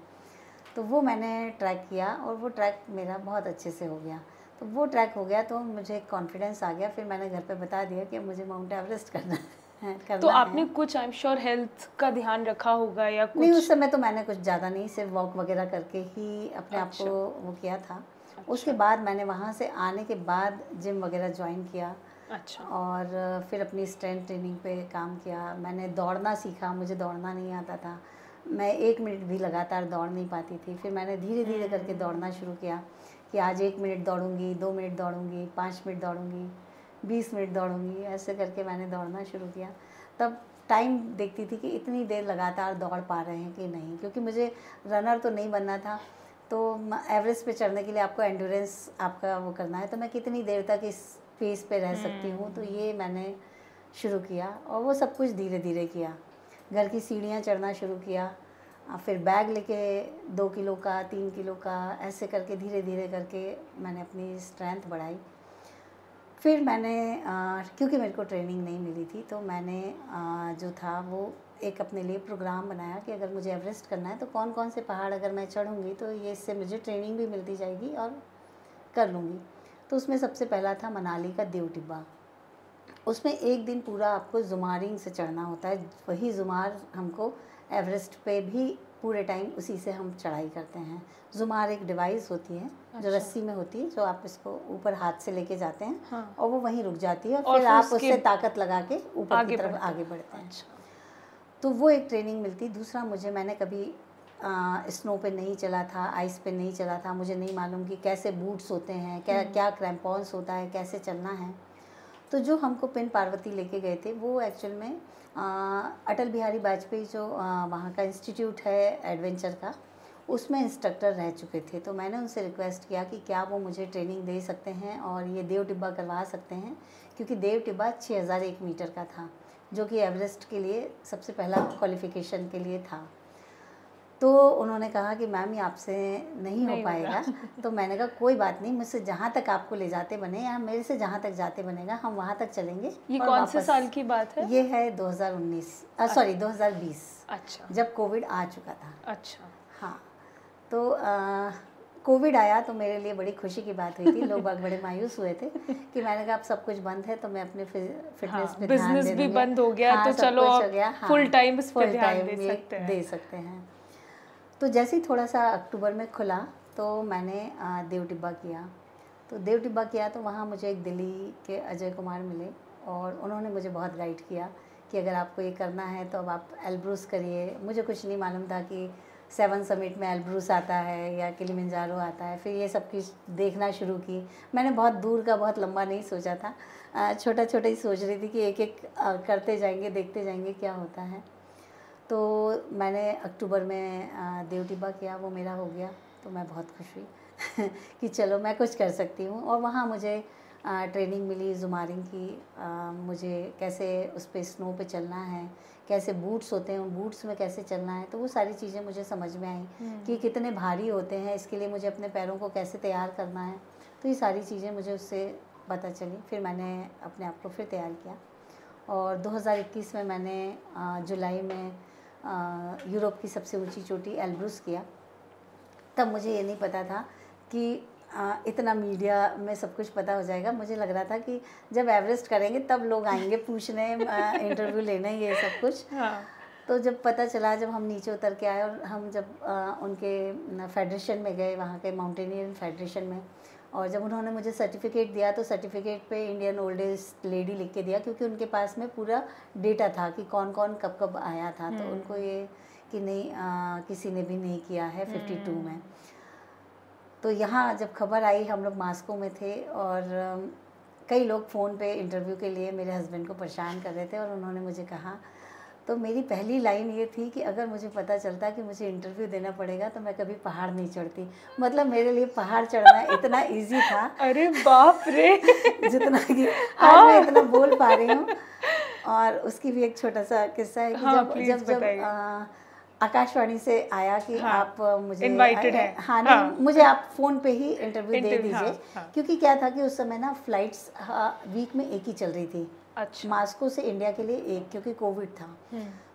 तो वो मैंने ट्रैक किया और वो ट्रैक मेरा बहुत अच्छे से हो गया। तो वो ट्रैक हो गया तो मुझे कॉन्फिडेंस आ गया। फिर मैंने घर पे बता दिया कि मुझे माउंट एवरेस्ट करना है। तो आपने कुछ, आई एम श्योर, हेल्थ का ध्यान रखा होगा या कुछ? नहीं, उस समय तो मैंने कुछ ज़्यादा नहीं, सिर्फ वॉक वगैरह करके ही अपने आप को वो किया था। उसके बाद मैंने वहाँ से आने के बाद जिम वगैरह ज्वाइन किया। अच्छा। और फिर अपनी स्ट्रेंथ ट्रेनिंग पे काम किया। मैंने दौड़ना सीखा, मुझे दौड़ना नहीं आता था। मैं 1 मिनट भी लगातार दौड़ नहीं पाती थी। फिर मैंने धीरे धीरे करके दौड़ना शुरू किया कि आज 1 मिनट दौड़ूंगी, 2 मिनट दौड़ूंगी, 5 मिनट दौड़ूंगी। 20 मिनट दौड़ूंगी, ऐसे करके मैंने दौड़ना शुरू किया। तब टाइम देखती थी कि इतनी देर लगातार दौड़ पा रहे हैं कि नहीं, क्योंकि मुझे रनर तो नहीं बनना था। तो एवरेस्ट पे चढ़ने के लिए आपको एंड्योरेंस आपका वो करना है, तो मैं कितनी देर तक इस पेस पे रह सकती हूँ। तो ये मैंने शुरू किया और वो सब कुछ धीरे धीरे किया। घर की सीढ़ियाँ चढ़ना शुरू किया, फिर बैग लेके 2 किलो का 3 किलो का ऐसे करके धीरे धीरे करके मैंने अपनी स्ट्रेंथ बढ़ाई। फिर मैंने क्योंकि मेरे को ट्रेनिंग नहीं मिली थी, तो मैंने जो था वो एक अपने लिए प्रोग्राम बनाया कि अगर मुझे एवरेस्ट करना है तो कौन कौन से पहाड़ अगर मैं चढ़ूँगी तो ये इससे मुझे ट्रेनिंग भी मिलती जाएगी और कर लूँगी। तो उसमें सबसे पहला था मनाली का देव टिब्बा। उसमें एक दिन पूरा आपको जुमारिंग से चढ़ना होता है। वही जुमार हमको एवरेस्ट पे भी पूरे टाइम उसी से हम चढ़ाई करते हैं। जुमार एक डिवाइस होती है जो रस्सी में होती है, जो आप इसको ऊपर हाथ से लेके जाते हैं। हाँ। और वो वहीं रुक जाती है और फिर आप उससे ताकत लगा के ऊपर की तरफ आगे बढ़ते हैं। अच्छा। तो वो एक ट्रेनिंग मिलती। दूसरा, मैंने कभी स्नो पे नहीं चला था, आइस पे नहीं चला था, मुझे नहीं मालूम कि कैसे बूट्स होते हैं, क्या क्रैम्पॉन्स होता है, कैसे चलना है। तो जो हमको पिन पार्वती लेके गए थे वो एक्चुअल में अटल बिहारी वाजपेयी जो वहाँ का इंस्टीट्यूट है एडवेंचर का, उसमें इंस्ट्रक्टर रह चुके थे। तो मैंने उनसे रिक्वेस्ट किया कि क्या वो मुझे ट्रेनिंग दे सकते हैं और ये देव टिब्बा करवा सकते हैं, क्योंकि देव टिब्बा 6001 मीटर का था, जो कि एवरेस्ट के लिए सबसे पहला क्वालिफ़िकेशन के लिए था। तो उन्होंने कहा कि मैम ये आपसे नहीं हो पाएगा। तो मैंने कहा कोई बात नहीं, मुझसे जहाँ तक आपको ले जाते बने या मेरे से जहाँ तक जाते बनेगा हम वहाँ तक चलेंगे। ये कौन से साल की बात है? ये है 2020। अच्छा। जब कोविड आ चुका था। अच्छा। हाँ, तो कोविड आया तो मेरे लिए बड़ी खुशी की बात हुई थी। लोग बड़े मायूस हुए थे कि मैंने कहा अब सब कुछ बंद है तो मैं अपने फिटनेस पे ध्यान बिजनेस भी बंद हो गया। तो चलो फुल टाइम इस पे ध्यान दे सकते हैं। तो जैसे ही थोड़ा सा अक्टूबर में खुला तो मैंने देव टिब्बा किया। तो देव टिब्बा किया तो वहाँ मुझे एक दिल्ली के अजय कुमार मिले और उन्होंने मुझे बहुत गाइड किया कि अगर आपको ये करना है तो अब आप एल्ब्रूस करिए। मुझे कुछ नहीं मालूम था कि 7 समिट में एल्ब्रूस आता है या किलिमंजारो आता है। फिर ये सब कुछ देखना शुरू की। मैंने बहुत दूर का, बहुत लंबा नहीं सोचा था, छोटा छोटा ही सोच रही थी कि एक एक करते जाएंगे, देखते जाएंगे क्या होता है। तो मैंने अक्टूबर में देव टिब्बा किया, वो मेरा हो गया। तो मैं बहुत खुश हुई कि चलो मैं कुछ कर सकती हूँ। और वहाँ मुझे ट्रेनिंग मिली जुमारिंग की, मुझे कैसे उस पर स्नो पे चलना है, कैसे बूट्स होते हैं, उन बूट्स में कैसे चलना है। तो वो सारी चीज़ें मुझे समझ में आई कि कितने भारी होते हैं, इसके लिए मुझे अपने पैरों को कैसे तैयार करना है। तो ये सारी चीज़ें मुझे उससे पता चली। फिर मैंने अपने आप को फिर तैयार किया और 2021 में मैंने जुलाई में यूरोप की सबसे ऊंची चोटी एल्ब्रूस किया। तब मुझे ये नहीं पता था कि इतना मीडिया में सब कुछ पता हो जाएगा। मुझे लग रहा था कि जब एवरेस्ट करेंगे तब लोग आएंगे पूछने, इंटरव्यू लेने, ये सब कुछ। हाँ। तो जब पता चला, जब हम नीचे उतर के आए और हम जब उनके फेडरेशन में गए, वहाँ के माउंटेनियरिंग फेडरेशन में, और जब उन्होंने मुझे सर्टिफिकेट दिया तो सर्टिफिकेट पे इंडियन ओल्डेस्ट लेडी लिख के दिया, क्योंकि उनके पास में पूरा डेटा था कि कौन कौन कब कब आया था। तो उनको ये कि नहीं, किसी ने भी नहीं किया है 52 में। तो यहाँ जब खबर आई, हम लोग मास्को में थे और कई लोग फ़ोन पे इंटरव्यू के लिए मेरे हस्बैंड को परेशान कर रहे थे और उन्होंने मुझे कहा, तो मेरी पहली लाइन ये थी कि अगर मुझे पता चलता कि मुझे इंटरव्यू देना पड़ेगा तो मैं कभी पहाड़ नहीं चढ़ती। मतलब मेरे लिए पहाड़ चढ़ना इतना इजी था। अरे बाप रे जितना कि आज मैं इतना बोल पा रही हूँ। और उसकी भी एक छोटा सा किस्सा है कि जब आकाशवाणी से आया कि आप मुझे इनवाइटेड है। हाँ, नहीं, मुझे आप फ़ोन पे ही इंटरव्यू दे दीजिए। क्योंकि क्या था कि उस समय ना फ़्लाइट्स वीक में एक ही चल रही थी। अच्छा। मास्को से इंडिया के लिए एक, क्योंकि कोविड था।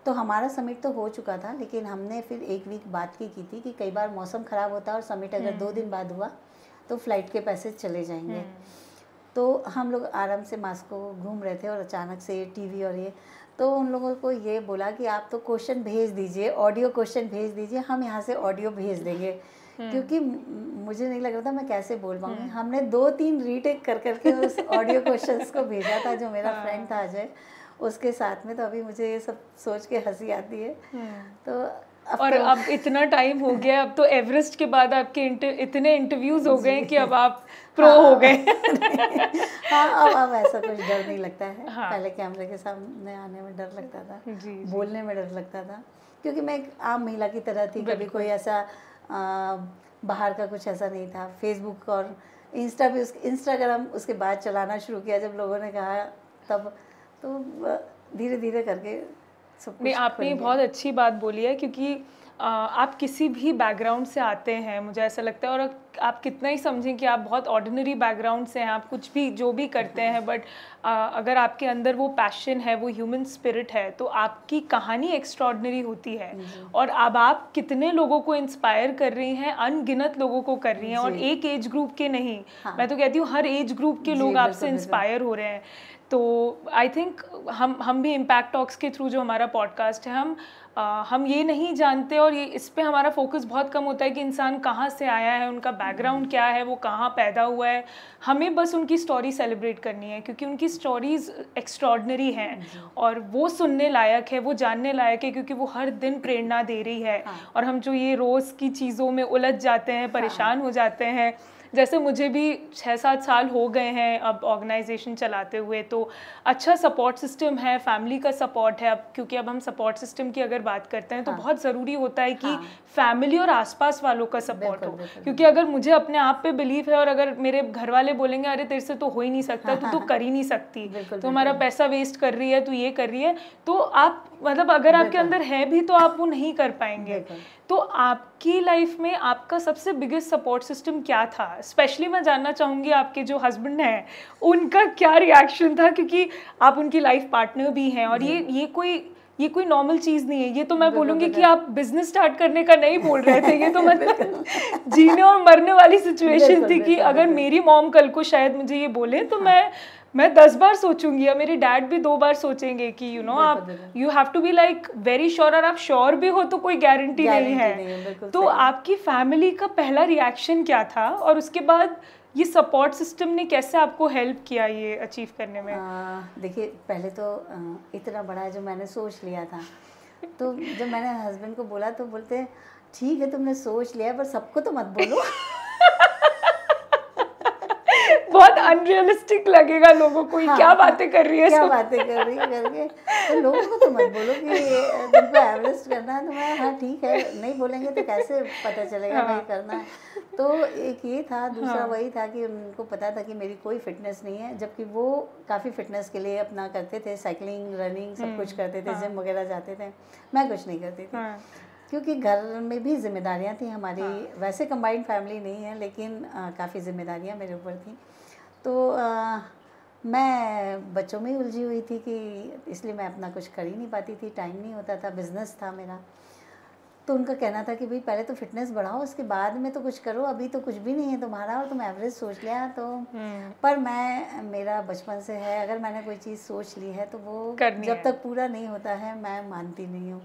तो हमारा समिट तो हो चुका था, लेकिन हमने फिर एक वीक बात की थी कि कई बार मौसम ख़राब होता है और समिट अगर 2 दिन बाद हुआ तो फ़्लाइट के पैसे चले जाएंगे। तो हम लोग आराम से मास्को घूम रहे थे और अचानक से टीवी और ये, तो उन लोगों को ये बोला कि आप तो क्वेश्चन भेज दीजिए, ऑडियो क्वेश्चन भेज दीजिए, हम यहाँ से ऑडियो भेज देंगे। क्योंकि मुझे नहीं लग रहा था मैं कैसे बोल पाऊँगी। हमने 2-3 रीटेक कर करके उस ऑडियो क्वेश्चंस को भेजा था, जो मेरा फ्रेंड था अजय, उसके साथ में। तो अभी मुझे ये सब सोच के हंसी आती है। तो और तो अब इतना टाइम हो गया, अब तो एवरेस्ट के बाद आपके इतने इंटरव्यूज हो गए हैं कि अब आप प्रो हो गए। हाँ, अब ऐसा कुछ डर नहीं लगता है। हाँ। पहले कैमरे के सामने आने में डर लगता था, जी, जी। बोलने में डर लगता था, क्योंकि मैं एक आम महिला की तरह थी। कभी कोई ऐसा बाहर का कुछ ऐसा नहीं था। फेसबुक और इंस्टाग्राम उसके बाद चलाना शुरू किया जब लोगों ने कहा, तब तो धीरे धीरे करके सब नहीं, कुछ आपने खुल गया। बहुत अच्छी बात बोली है, क्योंकि आप किसी भी बैकग्राउंड से आते हैं, मुझे ऐसा लगता है, और आप कितना ही समझें कि आप बहुत ऑर्डिनरी बैकग्राउंड से हैं, आप कुछ भी जो भी करते हैं, बट अगर आपके अंदर वो पैशन है, वो ह्यूमन स्पिरिट है, तो आपकी कहानी एक्स्ट्रॉर्डिनरी होती है। और अब आप कितने लोगों को इंस्पायर कर रही हैं, अनगिनत लोगों को कर रही हैं, और एक एज ग्रुप के नहीं, मैं तो कहती हूँ हर एज ग्रुप के लोग आपसे इंस्पायर हो रहे हैं। तो आई थिंक हम भी इम्पैक्ट टॉक्स के थ्रू, जो हमारा पॉडकास्ट है, हम ये नहीं जानते, और ये इस पे हमारा फोकस बहुत कम होता है कि इंसान कहाँ से आया है, उनका बैकग्राउंड क्या है, वो कहाँ पैदा हुआ है। हमें बस उनकी स्टोरी सेलिब्रेट करनी है, क्योंकि उनकी स्टोरीज एक्स्ट्रॉर्डिनरी हैं और वो सुनने लायक है, वो जानने लायक है, क्योंकि वो हर दिन प्रेरणा दे रही है। और हम जो ये रोज़ की चीज़ों में उलझ जाते हैं, परेशान हो जाते हैं, जैसे मुझे भी 6-7 साल हो गए हैं अब ऑर्गेनाइजेशन चलाते हुए, तो अच्छा सपोर्ट सिस्टम है, फैमिली का सपोर्ट है। अब क्योंकि अब हम सपोर्ट सिस्टम की अगर बात करते हैं, तो बहुत ज़रूरी होता है कि फैमिली और आसपास वालों का सपोर्ट हो, क्योंकि अगर मुझे अपने आप पे बिलीव है और अगर मेरे घर वाले बोलेंगे अरे तेरे से तो हो ही नहीं सकता, तो कर ही नहीं सकती, तो हमारा पैसा वेस्ट कर रही है, तो ये कर रही है, तो आप मतलब अगर आपके अंदर है भी तो आप वो नहीं कर पाएंगे। तो आपकी लाइफ में आपका सबसे बिगेस्ट सपोर्ट सिस्टम क्या था? स्पेशली मैं जानना चाहूँगी आपके जो हस्बैंड हैं उनका क्या रिएक्शन था, क्योंकि आप उनकी लाइफ पार्टनर भी हैं, और ये कोई नॉर्मल चीज़ नहीं है। ये तो मैं बोलूँगी कि आप बिजनेस स्टार्ट करने का नहीं बोल रहे थे, ये तो मतलब जीने और मरने वाली सिचुएशन थी कि अगर मेरी मॉम कल को शायद मुझे ये बोले तो मैं 10 बार सोचूंगी, या मेरे डैड भी 2 बार सोचेंगे कि आप you have to be like very sure, और आप श्योर भी हो तो कोई गारंटी नहीं है। तो आपकी फैमिली का पहला रिएक्शन क्या था, और उसके बाद ये सपोर्ट सिस्टम ने कैसे आपको हेल्प किया ये अचीव करने में? देखिए, पहले तो इतना बड़ा जो मैंने सोच लिया था, तो जब मैंने हस्बैंड को बोला तो बोलते ठीक है तुमने सोच लिया, पर सबको तो मत बोलो। बहुत अनरियलिस्टिक लगेगा लोगों को, क्या बातें कर रही है, क्या बातें कर रही है करके, तो लोगों को तो मत बोलो कि तुमको एवरेस्ट करना है। तो मैं हाँ ठीक है, नहीं बोलेंगे तो कैसे पता चलेगा नहीं करना है। तो एक ये था, दूसरा वही था कि उनको पता था कि मेरी कोई फिटनेस नहीं है, जबकि वो काफ़ी फिटनेस के लिए अपना करते थे, साइकिलिंग, रनिंग सब कुछ करते थे, जिम वगैरह जाते थे। मैं कुछ नहीं करती थी, क्योंकि घर में भी जिम्मेदारियां थी हमारी। वैसे कंबाइंड फैमिली नहीं है, लेकिन काफ़ी जिम्मेदारियां मेरे ऊपर थी। तो मैं बच्चों में ही उलझी हुई थी कि इसलिए मैं अपना कुछ कर ही नहीं पाती थी, टाइम नहीं होता था, बिज़नेस था मेरा। तो उनका कहना था कि भाई पहले तो फिटनेस बढ़ाओ, उसके बाद में तो कुछ करो, अभी तो कुछ भी नहीं है तुम्हारा और तुम एवरेज सोच लिया। तो पर मेरा बचपन से है, अगर मैंने कोई चीज़ सोच ली है तो वो जब तक पूरा नहीं होता है मैं मानती नहीं हूँ,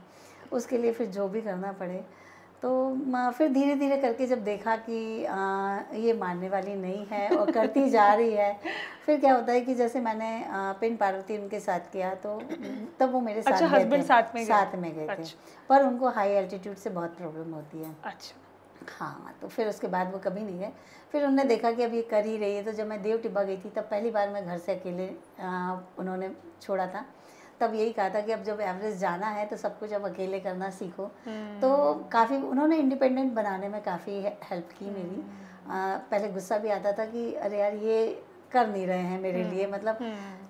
उसके लिए फिर जो भी करना पड़े। तो फिर धीरे धीरे करके जब देखा कि ये मानने वाली नहीं है और करती जा रही है, फिर क्या होता है कि जैसे मैंने पिन पार्वती उनके साथ किया, तो तब वो मेरे साथ गए थे, साथ में गए थे, पर उनको हाई एल्टीट्यूड से बहुत प्रॉब्लम होती है। अच्छा। हाँ, तो फिर उसके बाद वो कभी नहीं गए। फिर उन्होंने देखा कि अब ये कर ही रही है, तो जब मैं देव टिब्बा गई थी तब पहली बार मैं घर से अकेले उन्होंने छोड़ा था। तब यही कहा था कि अब जब एवरेस्ट जाना है तो सब कुछ अब अकेले करना सीखो। तो काफ़ी उन्होंने इंडिपेंडेंट बनाने में काफ़ी हेल्प की मेरी। पहले गुस्सा भी आता था कि अरे यार ये कर नहीं रहे हैं मेरे लिए, मतलब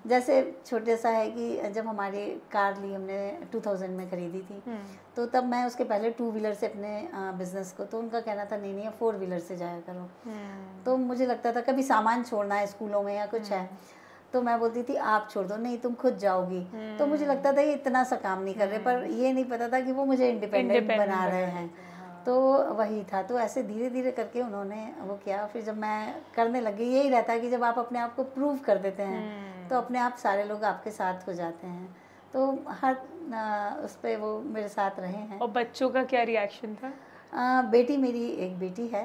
जैसे छोटे सा है कि जब हमारी कार ली हमने 2000 में खरीदी थी, तो तब मैं उसके पहले 2 व्हीलर से अपने बिजनेस को, तो उनका कहना था नहीं 4 व्हीलर से जाया करो। तो मुझे लगता था कभी सामान छोड़ना है स्कूलों में या कुछ है, तो मैं बोलती थी आप छोड़ दो, नहीं तुम खुद जाओगी। तो मुझे लगता था ये इतना सा काम नहीं कर रहे, पर ये नहीं पता था कि वो मुझे इंडिपेंडेंट बना रहे हैं। तो वही था। तो ऐसे धीरे धीरे करके उन्होंने वो किया। फिर जब मैं करने लगी, यही रहता है कि जब आप अपने आप को प्रूव कर देते हैं तो अपने आप सारे लोग आपके साथ हो जाते हैं। तो हर उस पर वो मेरे साथ रहे हैं। और बच्चों का क्या रिएक्शन था? बेटी, मेरी एक बेटी है,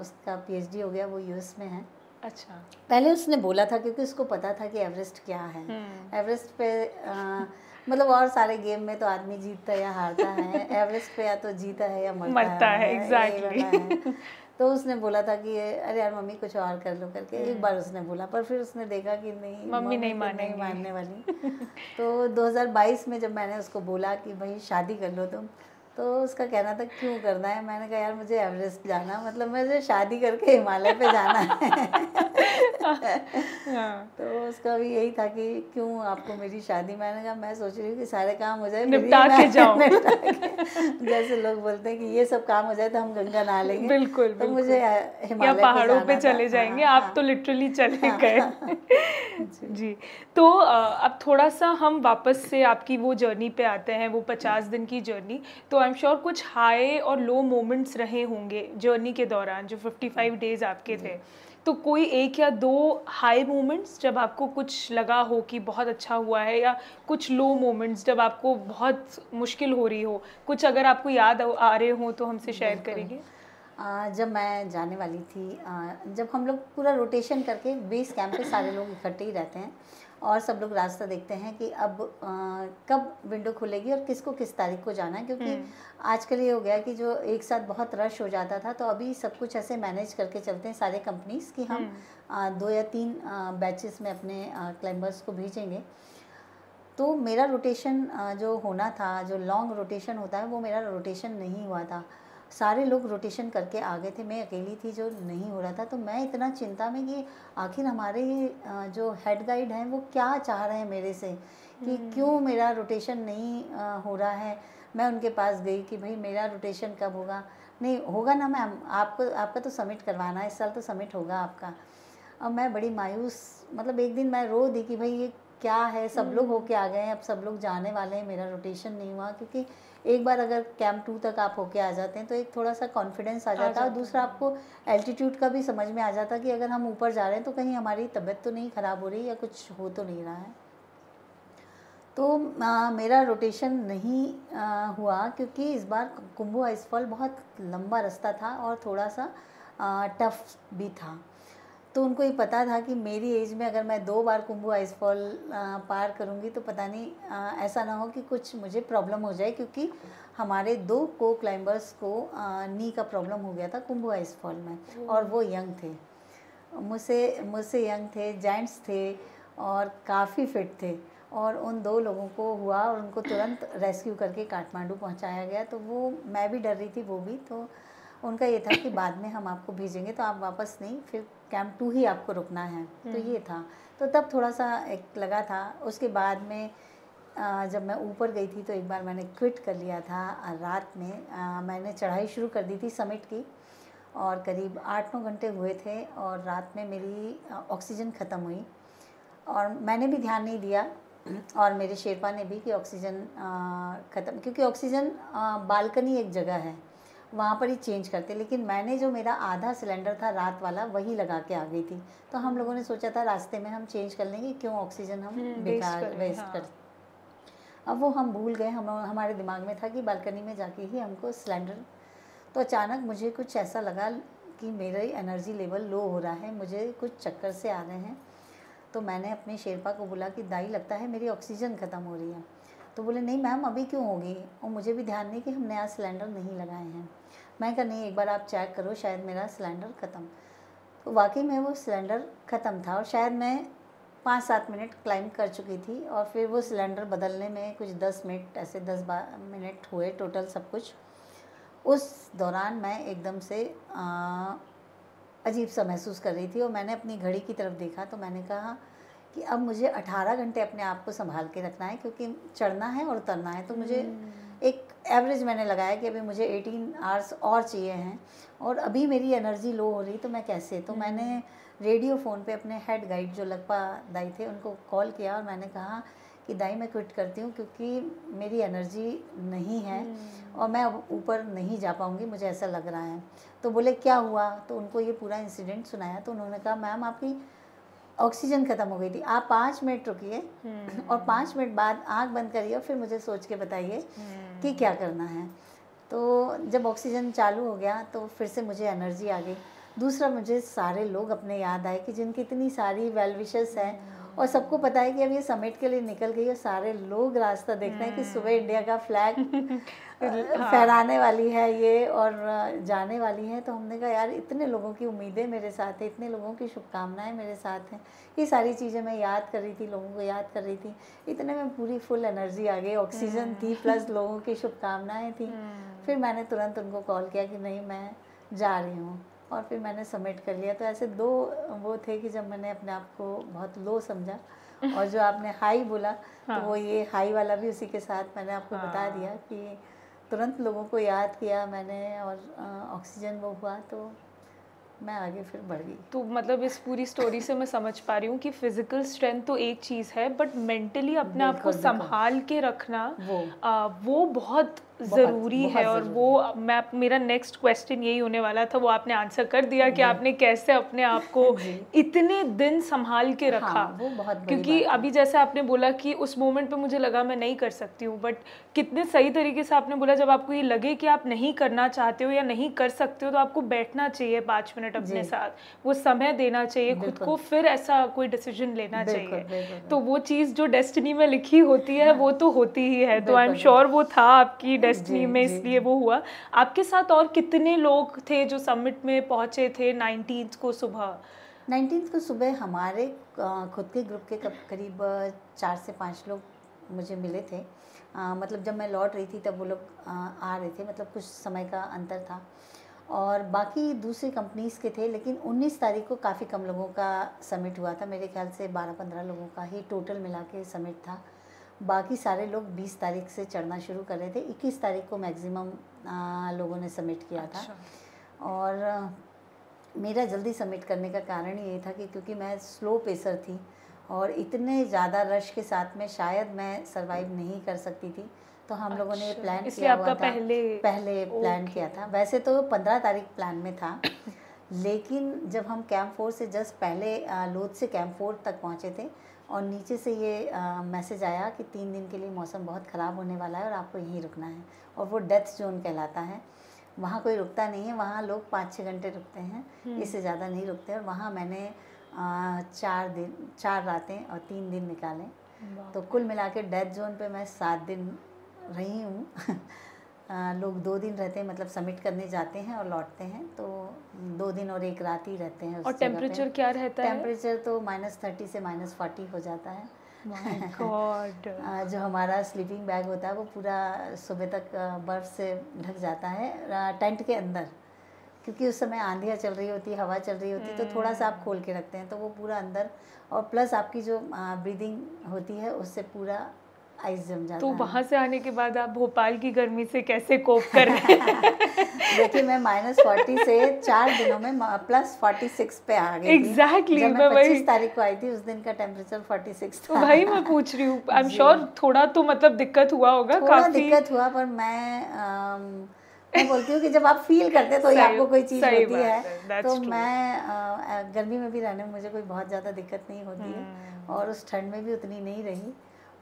उसका PhD हो गया, वो US में है। अच्छा। पहले उसने बोला था क्योंकि उसको पता था कि एवरेस्ट क्या है। एवरेस्ट पे मतलब और सारे गेम में तो आदमी जीतता है या हारता है, एवरेस्ट पे या तो जीता है या मरता है, यही एग्जैक्टली। वाला है। तो उसने बोला था कि अरे यार मम्मी कुछ और कर लो करके, एक बार उसने बोला, पर फिर उसने देखा कि नहीं, मम्मी नहीं तो नहीं मानेंगी। मानने वाली। तो 2022 में जब मैंने उसको बोला कि भाई शादी कर लो तुम, तो उसका कहना था क्यों करना है। मैंने कहा यार मुझे एवरेस्ट जाना, मतलब मुझे शादी करके हिमालय पे जाना है। हाँ, तो उसका भी यही था कि क्यों आपको मेरी शादी। मैंने कहा मैं सोच रही हूँ कि सारे काम हो जाए फिर ही निपटा के मैं जाओ। निपटा के, जैसे लोग बोलते हैं कि ये सब काम हो जाए तो हम गंगा नहा लेंगे, बिल्कुल, तो मुझे बिल्कुल। या हिमालय पे पहाड़ों पे जाना था। चले जाएँगे, हाँ आप तो हाँ लिटरली चले हाँ गए। हाँ। जी जी, तो अब थोड़ा-सा हम वापस से आपकी वो जर्नी पे आते हैं, वो 50 दिन की जर्नी। तो आई एम श्योर कुछ हाई और लो मोमेंट्स रहे होंगे जर्नी के दौरान, जो 55 डेज़ आपके जी। थे। तो कोई 1 या 2 हाई मोमेंट्स जब आपको कुछ लगा हो कि बहुत अच्छा हुआ है, या कुछ लो मोमेंट्स जब आपको बहुत मुश्किल हो रही हो? कुछ अगर आपको याद आ रहे हों तो हमसे शेयर बिल्कुल। करेंगे? जब मैं जाने वाली थी, जब हम लोग पूरा रोटेशन करके बेस कैंप पे सारे लोग इकट्ठे ही रहते हैं और सब लोग रास्ता देखते हैं कि अब कब विंडो खुलेगी और किसको किस तारीख को जाना है, क्योंकि आजकल ये हो गया कि जो एक साथ बहुत रश हो जाता था, तो अभी सब कुछ ऐसे मैनेज करके चलते हैं सारे कंपनीज कि हम 2 या 3 बैचेस में अपने क्लाइंबर्स को भेजेंगे। तो मेरा रोटेशन जो होना था, जो लॉन्ग रोटेशन होता है, वो मेरा रोटेशन नहीं हुआ था। सारे लोग रोटेशन करके आ गए थे, मैं अकेली थी जो नहीं हो रहा था। तो मैं इतना चिंता में कि आखिर हमारे जो हेड गाइड हैं वो क्या चाह रहे हैं मेरे से, कि क्यों मेरा रोटेशन नहीं हो रहा है। मैं उनके पास गई कि भाई मेरा रोटेशन कब होगा। नहीं होगा ना मैम, आपको आपका तो सबमिट करवाना है, इस साल तो सबमिट होगा आपका। अब मैं बड़ी मायूस, मतलब एक दिन मैं रो दी कि भाई ये क्या है, सब लोग होके आ गए हैं, अब सब लोग जाने वाले हैं, मेरा रोटेशन नहीं हुआ। क्योंकि एक बार अगर कैंप 2 तक आप होके आ जाते हैं तो एक थोड़ा सा कॉन्फिडेंस आ जाता है, और दूसरा आपको एल्टीट्यूड का भी समझ में आ जाता कि अगर हम ऊपर जा रहे हैं तो कहीं हमारी तबीयत तो नहीं ख़राब हो रही या कुछ हो तो नहीं रहा है। तो मेरा रोटेशन नहीं हुआ, क्योंकि इस बार कुंभू आइसफॉल बहुत लंबा रास्ता था और थोड़ा सा टफ भी था। तो उनको ये पता था कि मेरी एज में अगर मैं 2 बार कुंभू आइसफॉल पार करूँगी तो पता नहीं ऐसा ना हो कि कुछ मुझे प्रॉब्लम हो जाए, क्योंकि हमारे 2 को क्लाइंबर्स को नी का प्रॉब्लम हो गया था कुंभू आइसफॉल में, और वो यंग थे, मुझसे मुझसे यंग थे, जेंट्स थे और काफ़ी फिट थे। और उन 2 लोगों को हुआ और उनको तुरंत रेस्क्यू करके काठमांडू पहुंचाया गया। तो वो, मैं भी डर रही थी, वो भी। तो उनका ये था कि बाद में हम आपको भेजेंगे, तो आप वापस नहीं, फिर कैंप 2 ही आपको रुकना है। तो ये था। तो तब थोड़ा सा एक लगा था। उसके बाद में जब मैं ऊपर गई थी तो एक बार मैंने क्विट कर लिया था रात में। मैंने चढ़ाई शुरू कर दी थी समिट की, और करीब 8-9 घंटे हुए थे और रात में मेरी ऑक्सीजन ख़त्म हुई, और मैंने भी ध्यान नहीं दिया और मेरे शेरपा ने भी, कि ऑक्सीजन ख़त्म, क्योंकि ऑक्सीजन बालकनी एक जगह है वहाँ पर ही चेंज करते। लेकिन मैंने जो मेरा आधा सिलेंडर था रात वाला वही लगा के आ गई थी। तो हम लोगों ने सोचा था रास्ते में हम चेंज कर लेंगे, क्यों ऑक्सीजन हम बेकार वेस्ट कर। अब वो हम भूल गए, हमारे दिमाग में था कि बालकनी में जाके ही हमको सिलेंडर। तो अचानक मुझे कुछ ऐसा लगा कि मेरी एनर्जी लेवल लो हो रहा है, मुझे कुछ चक्कर से आ रहे हैं। तो मैंने अपने शेरपा को बोला कि दाई लगता है मेरी ऑक्सीजन ख़त्म हो रही है। तो बोले नहीं मैम अभी क्यों होगी, और मुझे भी ध्यान नहीं कि हम नया सिलेंडर नहीं लगाए हैं। मैं कहा नहीं, एक बार आप चेक करो, शायद मेरा सिलेंडर ख़त्म। तो वाकई में वो सिलेंडर ख़त्म था, और शायद मैं 5-7 मिनट क्लाइंब कर चुकी थी, और फिर वो सिलेंडर बदलने में कुछ 10 मिनट, ऐसे 10-12 मिनट हुए टोटल सब कुछ। उस दौरान मैं एकदम से अजीब सा महसूस कर रही थी, और मैंने अपनी घड़ी की तरफ देखा तो मैंने कहा कि अब मुझे 18 घंटे अपने आप को संभाल के रखना है, क्योंकि चढ़ना है और उतरना है। तो मुझे एक एवरेज मैंने लगाया कि अभी मुझे 18 आवर्स और चाहिए हैं, और अभी मेरी एनर्जी लो हो रही, तो मैं कैसे। तो मैंने रेडियो फ़ोन पे अपने हेड गाइड जो लगपा दाई थे उनको कॉल किया, और मैंने कहा कि दाई मैं क्विट करती हूँ, क्योंकि मेरी एनर्जी नहीं है और मैं अब ऊपर नहीं जा पाऊँगी, मुझे ऐसा लग रहा है। तो बोले क्या हुआ, तो उनको ये पूरा इंसिडेंट सुनाया। तो उन्होंने कहा मैम आपकी ऑक्सीजन ख़त्म हो गई थी, आप 5 मिनट रुकिए और 5 मिनट बाद आँख बंद करिए और फिर मुझे सोच के बताइए कि क्या करना है। तो जब ऑक्सीजन चालू हो गया तो फिर से मुझे एनर्जी आ गई। दूसरा, मुझे सारे लोग अपने याद आए कि जिनकी इतनी सारी वेल विशेस हैं, और सबको पता है कि अब ये समिट के लिए निकल गई और सारे लोग रास्ता देख रहे हैं कि सुबह इंडिया का फ्लैग फहराने वाली है ये और जाने वाली है। तो हमने कहा यार इतने लोगों की उम्मीदें मेरे साथ है, इतने लोगों की शुभकामनाएं मेरे साथ हैं, ये सारी चीज़ें मैं याद कर रही थी, लोगों को याद कर रही थी। इतने में पूरी फुल एनर्जी आ गई, ऑक्सीजन थी प्लस लोगों की शुभकामनाएं थी। फिर मैंने तुरंत उनको कॉल किया कि नहीं मैं जा रही हूँ, और फिर मैंने सबमिट कर लिया। तो ऐसे दो वो थे कि जब मैंने अपने आप को बहुत लो समझा, और जो आपने हाई बोला तो वो ये हाई वाला भी उसी के साथ मैंने आपको बता दिया कि तुरंत लोगों को याद किया मैंने और ऑक्सीजन वो हुआ तो मैं आगे फिर बढ़ गई। तो मतलब इस पूरी स्टोरी से मैं समझ पा रही हूँ कि फिजिकल स्ट्रेंथ तो एक चीज़ है, बट मेंटली अपने आप को संभाल के रखना वो बहुत ज़रूरी है। और वो मेरा नेक्स्ट क्वेश्चन यही होने वाला था, वो आपने आंसर कर दिया कि आपने कैसे अपने आप को इतने दिन संभाल के रखा। वो बहुत क्योंकि अभी जैसे आपने बोला कि उस मोमेंट पे मुझे लगा मैं नहीं कर सकती हूँ, बट कितने सही तरीके से आपने बोला जब आपको ये लगे कि आप नहीं करना चाहते हो या नहीं कर सकते हो तो आपको बैठना चाहिए 5 मिनट अपने साथ, वो समय देना चाहिए खुद को, फिर ऐसा कोई डिसीजन लेना चाहिए। तो वो चीज़ जो डेस्टिनी में लिखी होती है वो तो होती ही है। तो आई एम श्योर वो था आपकी डेस्टिनी में, इसलिए वो हुआ। आपके साथ और कितने लोग थे जो समिट में पहुंचे थे 19 को सुबह? 19 को सुबह हमारे खुद के ग्रुप के करीब 4 से 5 लोग मुझे मिले थे। मतलब जब मैं लौट रही थी तब वो लोग आ रहे थे, मतलब कुछ समय का अंतर था। और बाकी दूसरी कंपनीज़ के थे, लेकिन 19 तारीख को काफ़ी कम लोगों का समिट हुआ था। मेरे ख्याल से 12-15 लोगों का ही टोटल मिला के समिट था। बाकी सारे लोग 20 तारीख से चढ़ना शुरू कर रहे थे। 21 तारीख को मैक्सिमम लोगों ने समिट किया था। और मेरा जल्दी सबमिट करने का कारण ये था कि क्योंकि मैं स्लो पेसर थी और इतने ज़्यादा रश के साथ में शायद मैं सरवाइव नहीं कर सकती थी। तो हम लोगों ने प्लान किया हुआ था, पहले प्लान किया था। वैसे तो 15 तारीख प्लान में था, लेकिन जब हम कैंप 4 से जस्ट पहले लोध से कैंप 4 तक पहुँचे थे और नीचे से ये मैसेज आया कि 3 दिन के लिए मौसम बहुत ख़राब होने वाला है और आपको यहीं रुकना है। और वो डेथ जोन कहलाता है, वहाँ कोई रुकता नहीं है, वहाँ लोग 5-6 घंटे रुकते हैं, इससे ज़्यादा नहीं रुकते। और वहाँ मैंने 4 रातें और 3 दिन निकाले। तो कुल मिला के डेथ जोन पे मैं 7 दिन रही हूँ। लोग 2 दिन रहते हैं, मतलब सबमिट करने जाते हैं और लौटते हैं, तो 2 दिन और 1 रात ही रहते हैं। और टेम्परेचर क्या रहता है? टेम्परेचर तो -30 से -40 हो जाता है। गॉड। जो हमारा स्लीपिंग बैग होता है वो पूरा सुबह तक बर्फ़ से ढक जाता है टेंट के अंदर, क्योंकि उस समय आंधियाँ चल रही होती, हवा चल रही होती, तो थोड़ा सा आप खोल के रखते हैं तो वो पूरा अंदर, और प्लस आपकी जो ब्रीदिंग होती है उससे पूरा आइस जम जाता तो है। वहाँ से आने के बाद आप भोपाल की गर्मी से कैसे कोप कर रहे हैं? देखिए मैं -40 से 4 दिनों में +46 पे आ गई। एग्जैक्टली। जब मैं 25 तारीख को आई थी उस दिन का टेम्परेचर 46 था। तो भाई मैं पूछ रही हूँ, आई एम श्योर थोड़ा तो मतलब दिक्कत हुआ होगा, थोड़ा काफी दिक्कत हुआ, पर मैं बोलती हूँ कि जब आप फील करते हैं तो ही आपको कोई चीज़ होती है। तो मैं गर्मी में भी रहने में मुझे कोई बहुत ज़्यादा दिक्कत नहीं होती है, और उस ठंड में भी उतनी नहीं रही।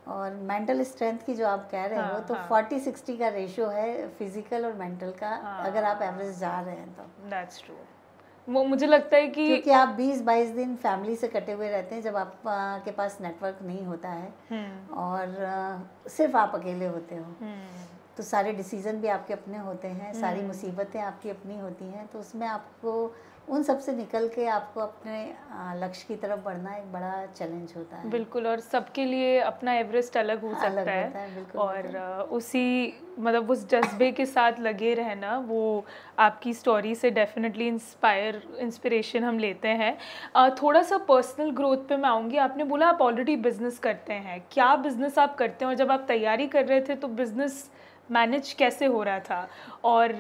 और मेंटल स्ट्रेंथ की जो आप कह रहे हो, तो 40-60 का रेशियो है फिजिकल और मेंटल का, अगर आप एवरेज जा रहे हैं तो। That's true. वो मुझे लगता है कि क्योंकि आप 20-22 दिन फैमिली से कटे हुए रहते हैं, जब आप के पास नेटवर्क नहीं होता है और सिर्फ आप अकेले होते हो, तो सारे डिसीज़न भी आपके अपने होते हैं, सारी मुसीबतें आपकी अपनी होती हैं, तो उसमें आपको उन सब से निकल के आपको अपने लक्ष्य की तरफ बढ़ना एक बड़ा चैलेंज होता है। बिल्कुल, और सबके लिए अपना एवरेस्ट अलग हो सकता है। बिल्कुल, और उसी मतलब उस जज्बे के साथ लगे रहना, वो आपकी स्टोरी से डेफिनेटली इंस्पिरेशन हम लेते हैं। थोड़ा सा पर्सनल ग्रोथ पे मैं आऊँगी। आपने बोला आप ऑलरेडी बिजनेस करते हैं, क्या बिजनेस आप करते हैं और जब आप तैयारी कर रहे थे तो बिजनेस मैनेज कैसे हो रहा था? और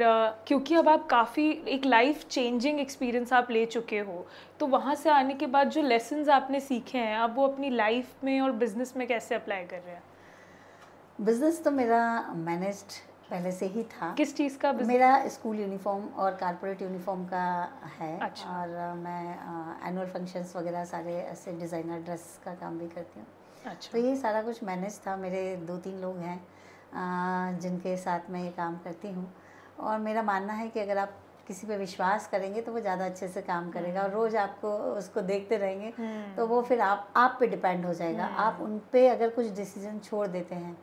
क्योंकि अब आप काफ़ी एक लाइफ चेंजिंग एक्सपीरियंस आप ले चुके हो, तो वहाँ से आने के बाद जो लेसन्स आपने सीखे हैं आप वो अपनी लाइफ में और बिजनेस में कैसे अप्लाई कर रहे हैं? बिजनेस तो मेरा मैनेज्ड पहले से ही था। किस चीज़ का बिजनेस? मेरा स्कूल यूनिफॉर्म और कारपोरेट यूनिफॉर्म का है। अच्छा। और मैं एनुअल फंक्शंस वगैरह सारे ऐसे डिज़ाइनर ड्रेस का काम भी करती हूँ। अच्छा। तो ये सारा कुछ मैनेज था। मेरे 2-3 लोग हैं जिनके साथ मैं ये काम करती हूँ, और मेरा मानना है कि अगर आप किसी पे विश्वास करेंगे तो वो ज़्यादा अच्छे से काम करेगा, और रोज़ आपको उसको देखते रहेंगे तो वो फिर आप पे डिपेंड हो जाएगा। आप उन पे अगर कुछ डिसीजन छोड़ देते हैं,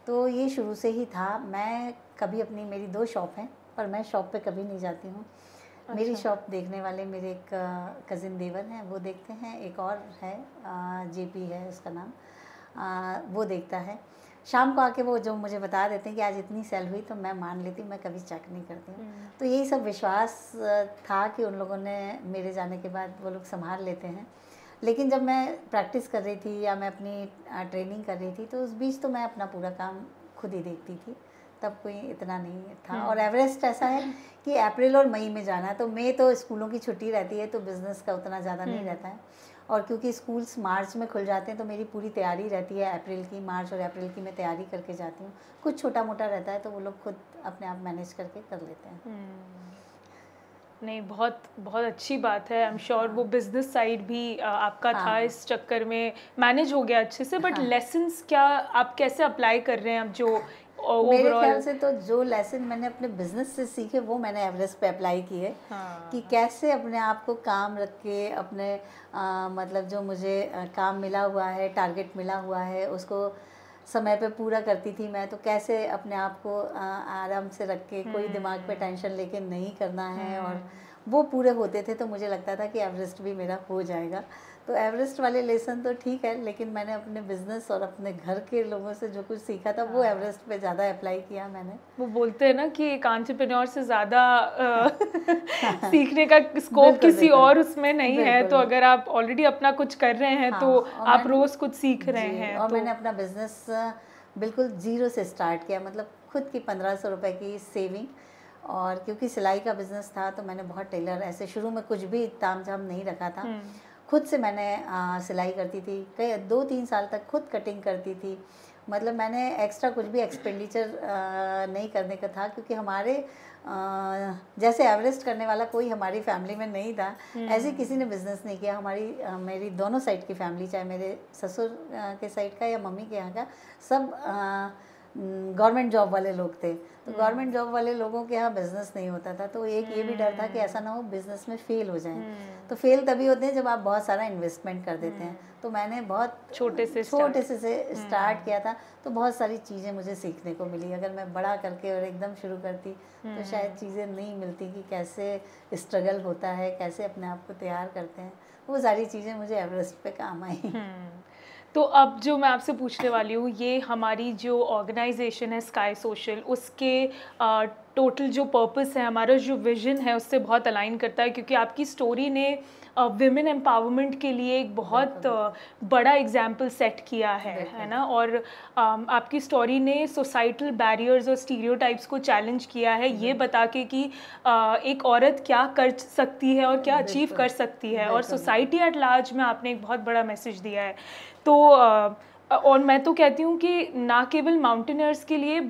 तो ये शुरू से ही था। मैं कभी अपनी, मेरी 2 शॉप हैं पर मैं शॉप पे कभी नहीं जाती हूँ। मेरी शॉप देखने वाले मेरे एक कज़िन देवर हैं, वो देखते हैं। एक और है, जेपी है उसका नाम, वो देखता है। शाम को आके वो जो मुझे बता देते हैं कि आज इतनी सेल हुई, तो मैं मान लेती हूँ, मैं कभी चेक नहीं करती हूँ। तो यही सब विश्वास था कि उन लोगों ने मेरे जाने के बाद वो लोग संभाल लेते हैं। लेकिन जब मैं प्रैक्टिस कर रही थी या मैं अपनी ट्रेनिंग कर रही थी, तो उस बीच तो मैं अपना पूरा काम खुद ही देखती थी, तब कोई इतना नहीं था। और एवरेस्ट ऐसा है कि अप्रैल और मई में जाना है, तो मई तो स्कूलों की छुट्टी रहती है, तो बिज़नेस का उतना ज़्यादा नहीं रहता है। और क्योंकि स्कूल्स मार्च में खुल जाते हैं, तो मेरी पूरी तैयारी रहती है अप्रैल की, मार्च और अप्रैल की मैं तैयारी करके जाती हूँ। कुछ छोटा मोटा रहता है तो वो लोग खुद अपने आप मैनेज करके कर लेते हैं। नहीं, बहुत बहुत अच्छी बात है। आई एम श्योर वो बिजनेस साइड भी आपका था, इस चक्कर में मैनेज हो गया अच्छे से। बट लेसन्स क्या आप कैसे अप्लाई कर रहे हैं अब, जो मेरे ख्याल से तो जो लेसन मैंने अपने बिजनेस से सीखे वो मैंने एवरेस्ट पे अप्लाई किए। कि कैसे अपने आप को काम रख के अपने मतलब जो मुझे काम मिला हुआ है, टारगेट मिला हुआ है, उसको समय पे पूरा करती थी मैं। तो कैसे अपने आप को आराम से रख के, कोई दिमाग पे टेंशन लेके नहीं करना है, और वो पूरे होते थे। तो मुझे लगता था कि एवरेस्ट भी मेरा हो जाएगा। तो एवरेस्ट वाले लेसन तो ठीक है, लेकिन मैंने अपने बिजनेस और अपने घर के लोगों से जो कुछ सीखा था वो एवरेस्ट पे ज़्यादा अप्लाई किया मैंने। वो बोलते हैं ना कि एक एंटरप्रेन्योर से ज़्यादा सीखने का स्कोप किसी और उसमें नहीं है। तो अगर आप ऑलरेडी अपना कुछ कर रहे हैं तो आप रोज़ कुछ सीख रहे हैं। और मैंने अपना बिजनेस बिल्कुल ज़ीरो से स्टार्ट किया, मतलब खुद की 1500 रुपये की सेविंग। और क्योंकि सिलाई का बिज़नेस था तो मैंने बहुत टेलर, ऐसे शुरू में कुछ भी ताम झाम नहीं रखा था। खुद से मैंने सिलाई करती थी, कई 2-3 साल तक खुद कटिंग करती थी। मतलब मैंने एक्स्ट्रा कुछ भी एक्सपेंडिचर नहीं करने का था, क्योंकि हमारे जैसे एवरेस्ट करने वाला कोई हमारी फैमिली में नहीं था। ऐसे किसी ने बिज़नेस नहीं किया। मेरी दोनों साइड की फैमिली, चाहे मेरे ससुर के साइड का या मम्मी के यहाँ का, सब गवर्नमेंट जॉब वाले लोग थे। तो गवर्नमेंट जॉब वाले लोगों के यहाँ बिज़नेस नहीं होता था। तो एक ये भी डर था कि ऐसा ना हो बिज़नेस में फ़ेल हो जाए। तो फेल तभी होते हैं जब आप बहुत सारा इन्वेस्टमेंट कर देते हैं। तो मैंने बहुत छोटे से स्टार्ट किया था। तो बहुत सारी चीज़ें मुझे सीखने को मिली। अगर मैं बड़ा करके और एकदम शुरू करती तो शायद चीज़ें नहीं मिलती कि कैसे स्ट्रगल होता है, कैसे अपने आप को तैयार करते हैं। वो सारी चीज़ें मुझे एवरेस्ट पे काम आई। तो अब जो मैं आपसे पूछने वाली हूँ, ये हमारी जो ऑर्गेनाइजेशन है स्काई सोशल, उसके टोटल जो पर्पस है, हमारा जो विजन है, उससे बहुत अलाइन करता है। क्योंकि आपकी स्टोरी ने विमेन एम्पावरमेंट के लिए एक बहुत बड़ा एग्जाम्पल सेट किया है ना। और आपकी स्टोरी ने सोसाइटल बैरियर्स और स्टीरियोटाइप्स को चैलेंज किया है, ये बता के कि एक औरत क्या कर सकती है और क्या अचीव कर सकती है। और सोसाइटी एट लार्ज में आपने एक बहुत बड़ा मैसेज दिया है। तो और मैं तो कहती हूँ कि ना केवल माउंटेनियर्स के लिए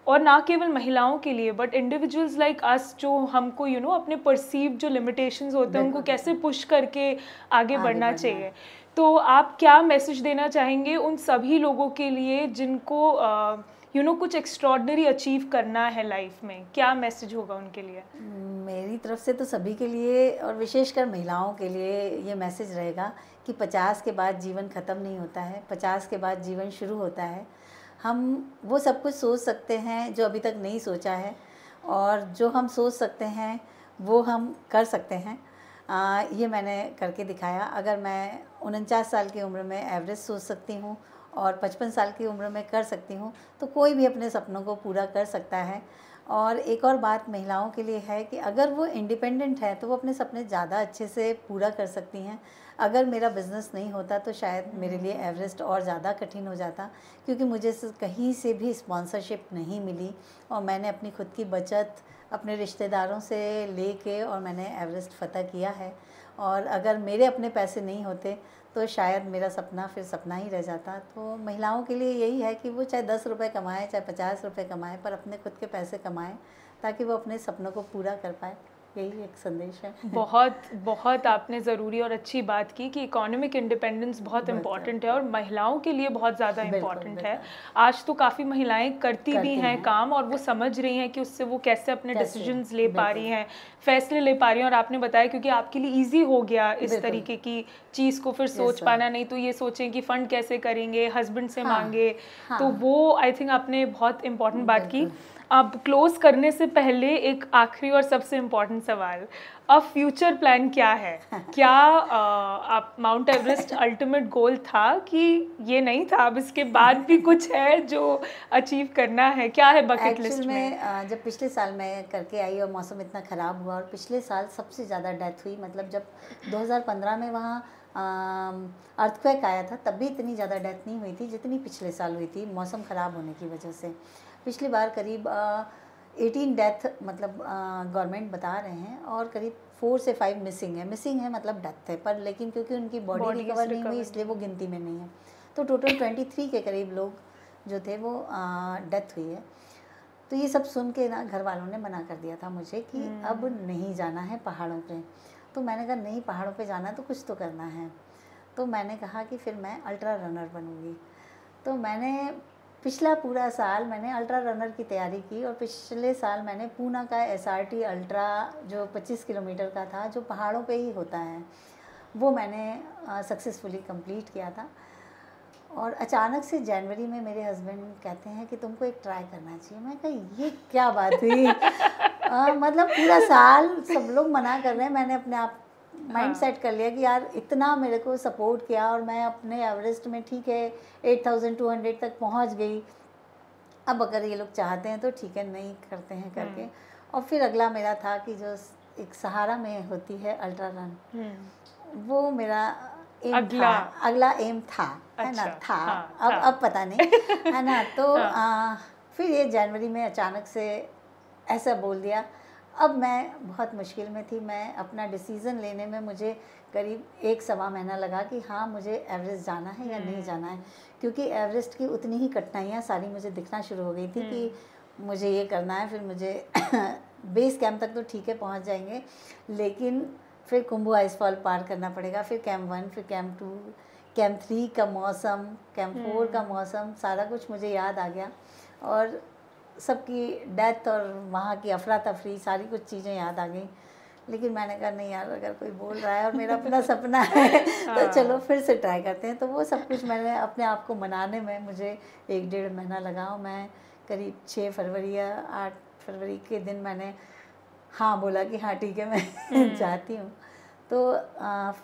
और ना केवल महिलाओं के लिए, बट इंडिविजुअल्स लाइक अस, जो हमको अपने परसीव जो लिमिटेशंस होते हैं उनको कैसे पुश करके आगे बढ़ना चाहिए। तो आप क्या मैसेज देना चाहेंगे उन सभी लोगों के लिए जिनको कुछ एक्स्ट्रॉर्डनरी अचीव करना है लाइफ में? क्या मैसेज होगा उनके लिए? मेरी तरफ से तो सभी के लिए, और विशेषकर महिलाओं के लिए ये मैसेज रहेगा कि 50 के बाद जीवन ख़त्म नहीं होता है, 50 के बाद जीवन शुरू होता है। हम वो सब कुछ सोच सकते हैं जो अभी तक नहीं सोचा है, और जो हम सोच सकते हैं वो हम कर सकते हैं। ये मैंने करके दिखाया। अगर मैं 49 साल की उम्र में एवरेस्ट सोच सकती हूँ और 55 साल की उम्र में कर सकती हूँ, तो कोई भी अपने सपनों को पूरा कर सकता है। और एक और बात महिलाओं के लिए है कि अगर वो इंडिपेंडेंट है तो वो अपने सपने ज़्यादा अच्छे से पूरा कर सकती हैं। अगर मेरा बिज़नेस नहीं होता तो शायद मेरे लिए एवरेस्ट और ज़्यादा कठिन हो जाता, क्योंकि मुझे कहीं से भी स्पॉन्सरशिप नहीं मिली, और मैंने अपनी खुद की बचत अपने रिश्तेदारों से लेके और मैंने एवरेस्ट फ़तह किया है। और अगर मेरे अपने पैसे नहीं होते तो शायद मेरा सपना फिर सपना ही रह जाता। तो महिलाओं के लिए यही है कि वो चाहे 10 रुपये कमाएँ, चाहे 50 रुपये कमाएँ, पर अपने खुद के पैसे कमाएँ ताकि वो अपने सपनों को पूरा कर पाए। यही एक संदेश है। बहुत बहुत आपने ज़रूरी और अच्छी बात की कि इकोनॉमिक इंडिपेंडेंस बहुत इम्पॉर्टेंट है और महिलाओं के लिए बहुत ज़्यादा इम्पॉर्टेंट है। आज तो काफ़ी महिलाएं करती भी हैं काम और वो समझ रही हैं कि उससे वो कैसे अपने डिसीजंस ले पा रही हैं, फैसले ले पा रही हैं। और आपने बताया क्योंकि आपके लिए ईजी हो गया इस तरीके की चीज़ को फिर सोच पाना, नहीं तो ये सोचें कि फ़ंड कैसे करेंगे, हस्बैंड से मांगे। तो वो आई थिंक आपने बहुत इम्पॉर्टेंट बात की। अब क्लोज करने से पहले एक आखिरी और सबसे इम्पॉर्टेंट सवाल, अब फ्यूचर प्लान क्या है? क्या आप माउंट एवरेस्ट अल्टीमेट गोल था कि ये नहीं था, अब इसके बाद भी कुछ है जो अचीव करना है? क्या है बकेट लिस्ट में? जब पिछले साल मैं करके आई और मौसम इतना ख़राब हुआ और पिछले साल सबसे ज़्यादा डेथ हुई, मतलब जब 2015 में वहाँ अर्थक्वेक आया था तब भी इतनी ज़्यादा डेथ नहीं हुई थी जितनी पिछले साल हुई थी मौसम ख़राब होने की वजह से। पिछली बार करीब 18 डेथ मतलब गवर्नमेंट बता रहे हैं और करीब 4 से 5 मिसिंग है मतलब डेथ है, पर लेकिन क्योंकि उनकी बॉडी रिकवर नहीं हुई इसलिए वो गिनती में नहीं है। तो टोटल 23 के करीब लोग जो थे वो डेथ हुई है। तो ये सब सुन के ना घर वालों ने मना कर दिया था मुझे कि अब नहीं जाना है पहाड़ों पे। तो मैंने कहा नहीं, पहाड़ों पे जाना तो कुछ तो करना है। तो मैंने कहा कि फिर मैं अल्ट्रा रनर बनूँगी। तो मैंने पिछला पूरा साल मैंने अल्ट्रा रनर की तैयारी की और पिछले साल मैंने पूना का SRT अल्ट्रा जो 25 किलोमीटर का था, जो पहाड़ों पे ही होता है, वो मैंने सक्सेसफुली कंप्लीट किया था। और अचानक से जनवरी में मेरे हस्बैंड कहते हैं कि तुमको एक ट्राई करना चाहिए। मैं कहा ये क्या बात हुई? मतलब पूरा साल सब लोग मना कर रहे हैं, मैंने अपने आप माइंड सेट कर लिया कि यार इतना मेरे को सपोर्ट किया और मैं अपने एवरेस्ट में ठीक है 8200 तक पहुंच गई। अब अगर ये लोग चाहते हैं तो ठीक है, नहीं करते हैं करके। और फिर अगला मेरा था कि जो एक सहारा में होती है अल्ट्रा रन, वो मेरा अगला एम था, है ना, था। अब पता नहीं है ना। तो फिर ये जनवरी में अचानक से ऐसा बोल दिया। अब मैं बहुत मुश्किल में थी, मैं अपना डिसीज़न लेने में मुझे करीब 1-1.25 महीना लगा कि हाँ मुझे एवरेस्ट जाना है या नहीं जाना है, क्योंकि एवरेस्ट की उतनी ही कठिनाइयाँ सारी मुझे दिखना शुरू हो गई थी कि मुझे ये करना है। फिर मुझे बेस कैंप तक तो ठीक है पहुँच जाएंगे, लेकिन फिर कुंभू आइसफॉल पार करना पड़ेगा, फिर कैंप 1, फिर कैंप 2, कैंप 3 का मौसम, कैंप 4 का मौसम, सारा कुछ मुझे याद आ गया। और सबकी डेथ और वहाँ की अफरा तफरी सारी कुछ चीज़ें याद आ गई। लेकिन मैंने कहा नहीं यार, अगर कोई बोल रहा है और मेरा अपना सपना है तो चलो फिर से ट्राई करते हैं। तो वो सब कुछ मैंने अपने आप को मनाने में मुझे 1-1.5 महीना लगा। मैं करीब 6 फरवरी या 8 फरवरी के दिन मैंने हाँ बोला कि हाँ ठीक है मैं जाती हूँ। तो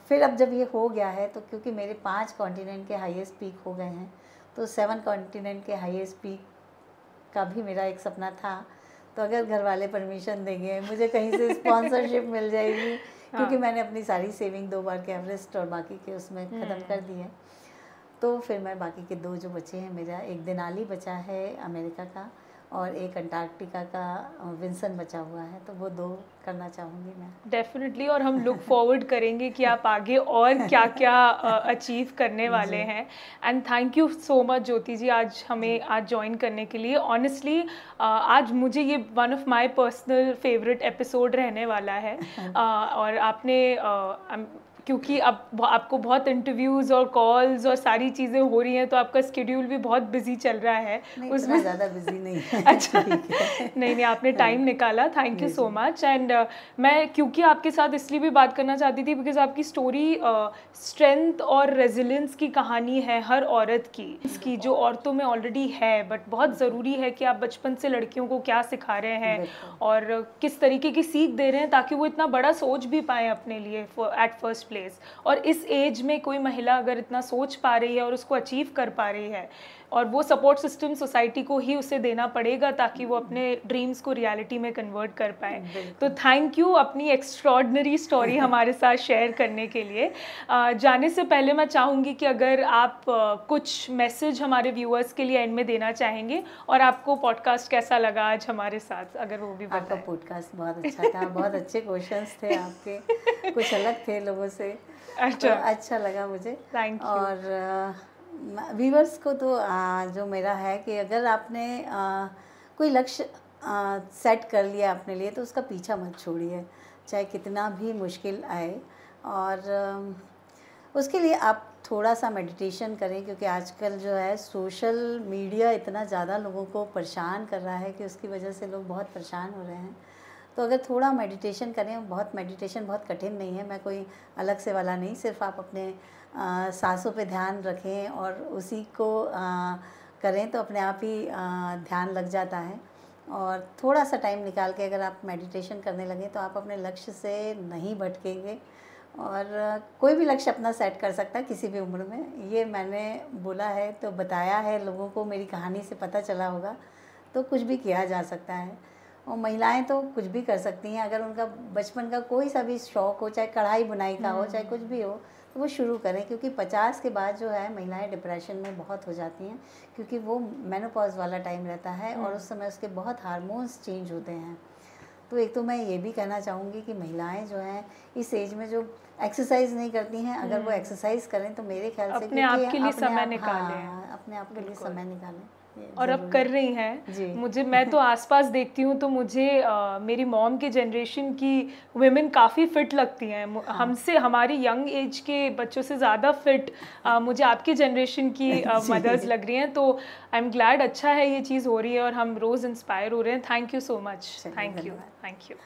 फिर अब जब ये हो गया है तो क्योंकि मेरे 5 कॉन्टिनेंट के हाईएस्ट पीक हो गए हैं, तो 7 कॉन्टिनेंट के हाईएस्ट पीक का भी मेरा एक सपना था। तो अगर घर वाले परमिशन देंगे, मुझे कहीं से स्पॉन्सरशिप मिल जाएगी, क्योंकि मैंने अपनी सारी सेविंग 2 बार के एवरेस्ट और बाकी के उसमें ख़त्म कर दी है। तो फिर मैं बाकी के 2 जो बचे हैं, मेरा एक देनाली बचा है अमेरिका का और एक अंटार्कटिका का विंसन बचा हुआ है, तो वो 2 करना चाहूँगी मैं डेफिनेटली। और हम लुक फॉरवर्ड करेंगे कि आप आगे और क्या क्या अचीव करने वाले हैं। And thank you so much Jyoti ji, आज हमें आज ज्वाइन करने के लिए। ऑनेस्टली आज मुझे ये one of my personal favourite episode रहने वाला है। और आपने क्योंकि अब आपको बहुत इंटरव्यूज़ और कॉल्स और सारी चीज़ें हो रही हैं, तो आपका स्केड्यूल भी बहुत बिजी चल रहा है। उसमें ज़्यादा बिजी नहीं है। अच्छा नहीं आपने टाइम निकाला, thank you so much. And मैं क्योंकि आपके साथ इसलिए भी बात करना चाहती थी बिकॉज आपकी स्टोरी स्ट्रेंथ और रेजिलेंस की कहानी है हर औरत की जो औरतों में ऑलरेडी है, बट बहुत ज़रूरी है कि आप बचपन से लड़कियों को क्या सिखा रहे हैं और किस तरीके की सीख दे रहे हैं ताकि वो इतना बड़ा सोच भी पाएँ अपने लिए एट फर्स्ट प्लेस। और इस एज में कोई महिला अगर इतना सोच पा रही है और उसको अचीव कर पा रही है, और वो सपोर्ट सिस्टम सोसाइटी को ही उसे देना पड़ेगा ताकि वो अपने ड्रीम्स को रियलिटी में कन्वर्ट कर पाए। तो थैंक यू अपनी एक्स्ट्रॉर्डनरी स्टोरी हमारे साथ शेयर करने के लिए। जाने से पहले मैं चाहूँगी कि अगर आप कुछ मैसेज हमारे व्यूअर्स के लिए एंड में देना चाहेंगे, और आपको पॉडकास्ट कैसा लगा आज हमारे साथ, अगर वो भी बताएं। आपका पॉडकास्ट बहुत अच्छा था, बहुत अच्छे क्वेश्चंस थे आपके, कुछ अलग थे लोगों से। तो अच्छा लगा मुझे। Thank you. और व्यूअर्स को तो जो मेरा है कि अगर आपने कोई लक्ष्य सेट कर लिया अपने लिए तो उसका पीछा मत छोड़िए। चाहे कितना भी मुश्किल आए। और उसके लिए आप थोड़ा सा मेडिटेशन करें, क्योंकि आजकल जो है सोशल मीडिया इतना ज़्यादा लोगों को परेशान कर रहा है कि उसकी वजह से लोग बहुत परेशान हो रहे हैं। तो अगर थोड़ा मेडिटेशन करें, मेडिटेशन बहुत कठिन नहीं है, मैं कोई अलग से वाला नहीं, सिर्फ आप अपने सांसों पे ध्यान रखें और उसी को करें तो अपने आप ही ध्यान लग जाता है। और थोड़ा सा टाइम निकाल के अगर आप मेडिटेशन करने लगें तो आप अपने लक्ष्य से नहीं भटकेंगे, और कोई भी लक्ष्य अपना सेट कर सकता है किसी भी उम्र में। ये मैंने बोला है तो बताया है लोगों को, मेरी कहानी से पता चला होगा, तो कुछ भी किया जा सकता है। और महिलाएं तो कुछ भी कर सकती हैं, अगर उनका बचपन का कोई सा भी शौक़ हो, चाहे कढ़ाई बुनाई का हो, चाहे कुछ भी हो, तो वो शुरू करें। क्योंकि 50 के बाद जो है महिलाएं डिप्रेशन में बहुत हो जाती हैं, क्योंकि वो मेनोपॉज वाला टाइम रहता है और उस समय उसके बहुत हार्मोन्स चेंज होते हैं। तो एक तो मैं ये भी कहना चाहूँगी कि महिलाएं जो हैं इस एज में जो एक्सरसाइज नहीं करती हैं, अगर वो एक्सरसाइज करें तो मेरे ख्याल से अपने आप के लिए समय निकालें, अपने आप के लिए समय निकालें। और अब कर रही हैं। मैं तो आसपास देखती हूँ तो मुझे मेरी मॉम के जनरेशन की वुमेन काफ़ी फिट लगती हैं। हमसे, हमारी यंग एज के बच्चों से ज़्यादा फिट मुझे आपके जनरेशन की मदर्स लग रही हैं। तो आई एम ग्लैड, अच्छा है ये चीज़ हो रही है और हम रोज़ इंस्पायर हो रहे हैं। Thank you so much. Thank you.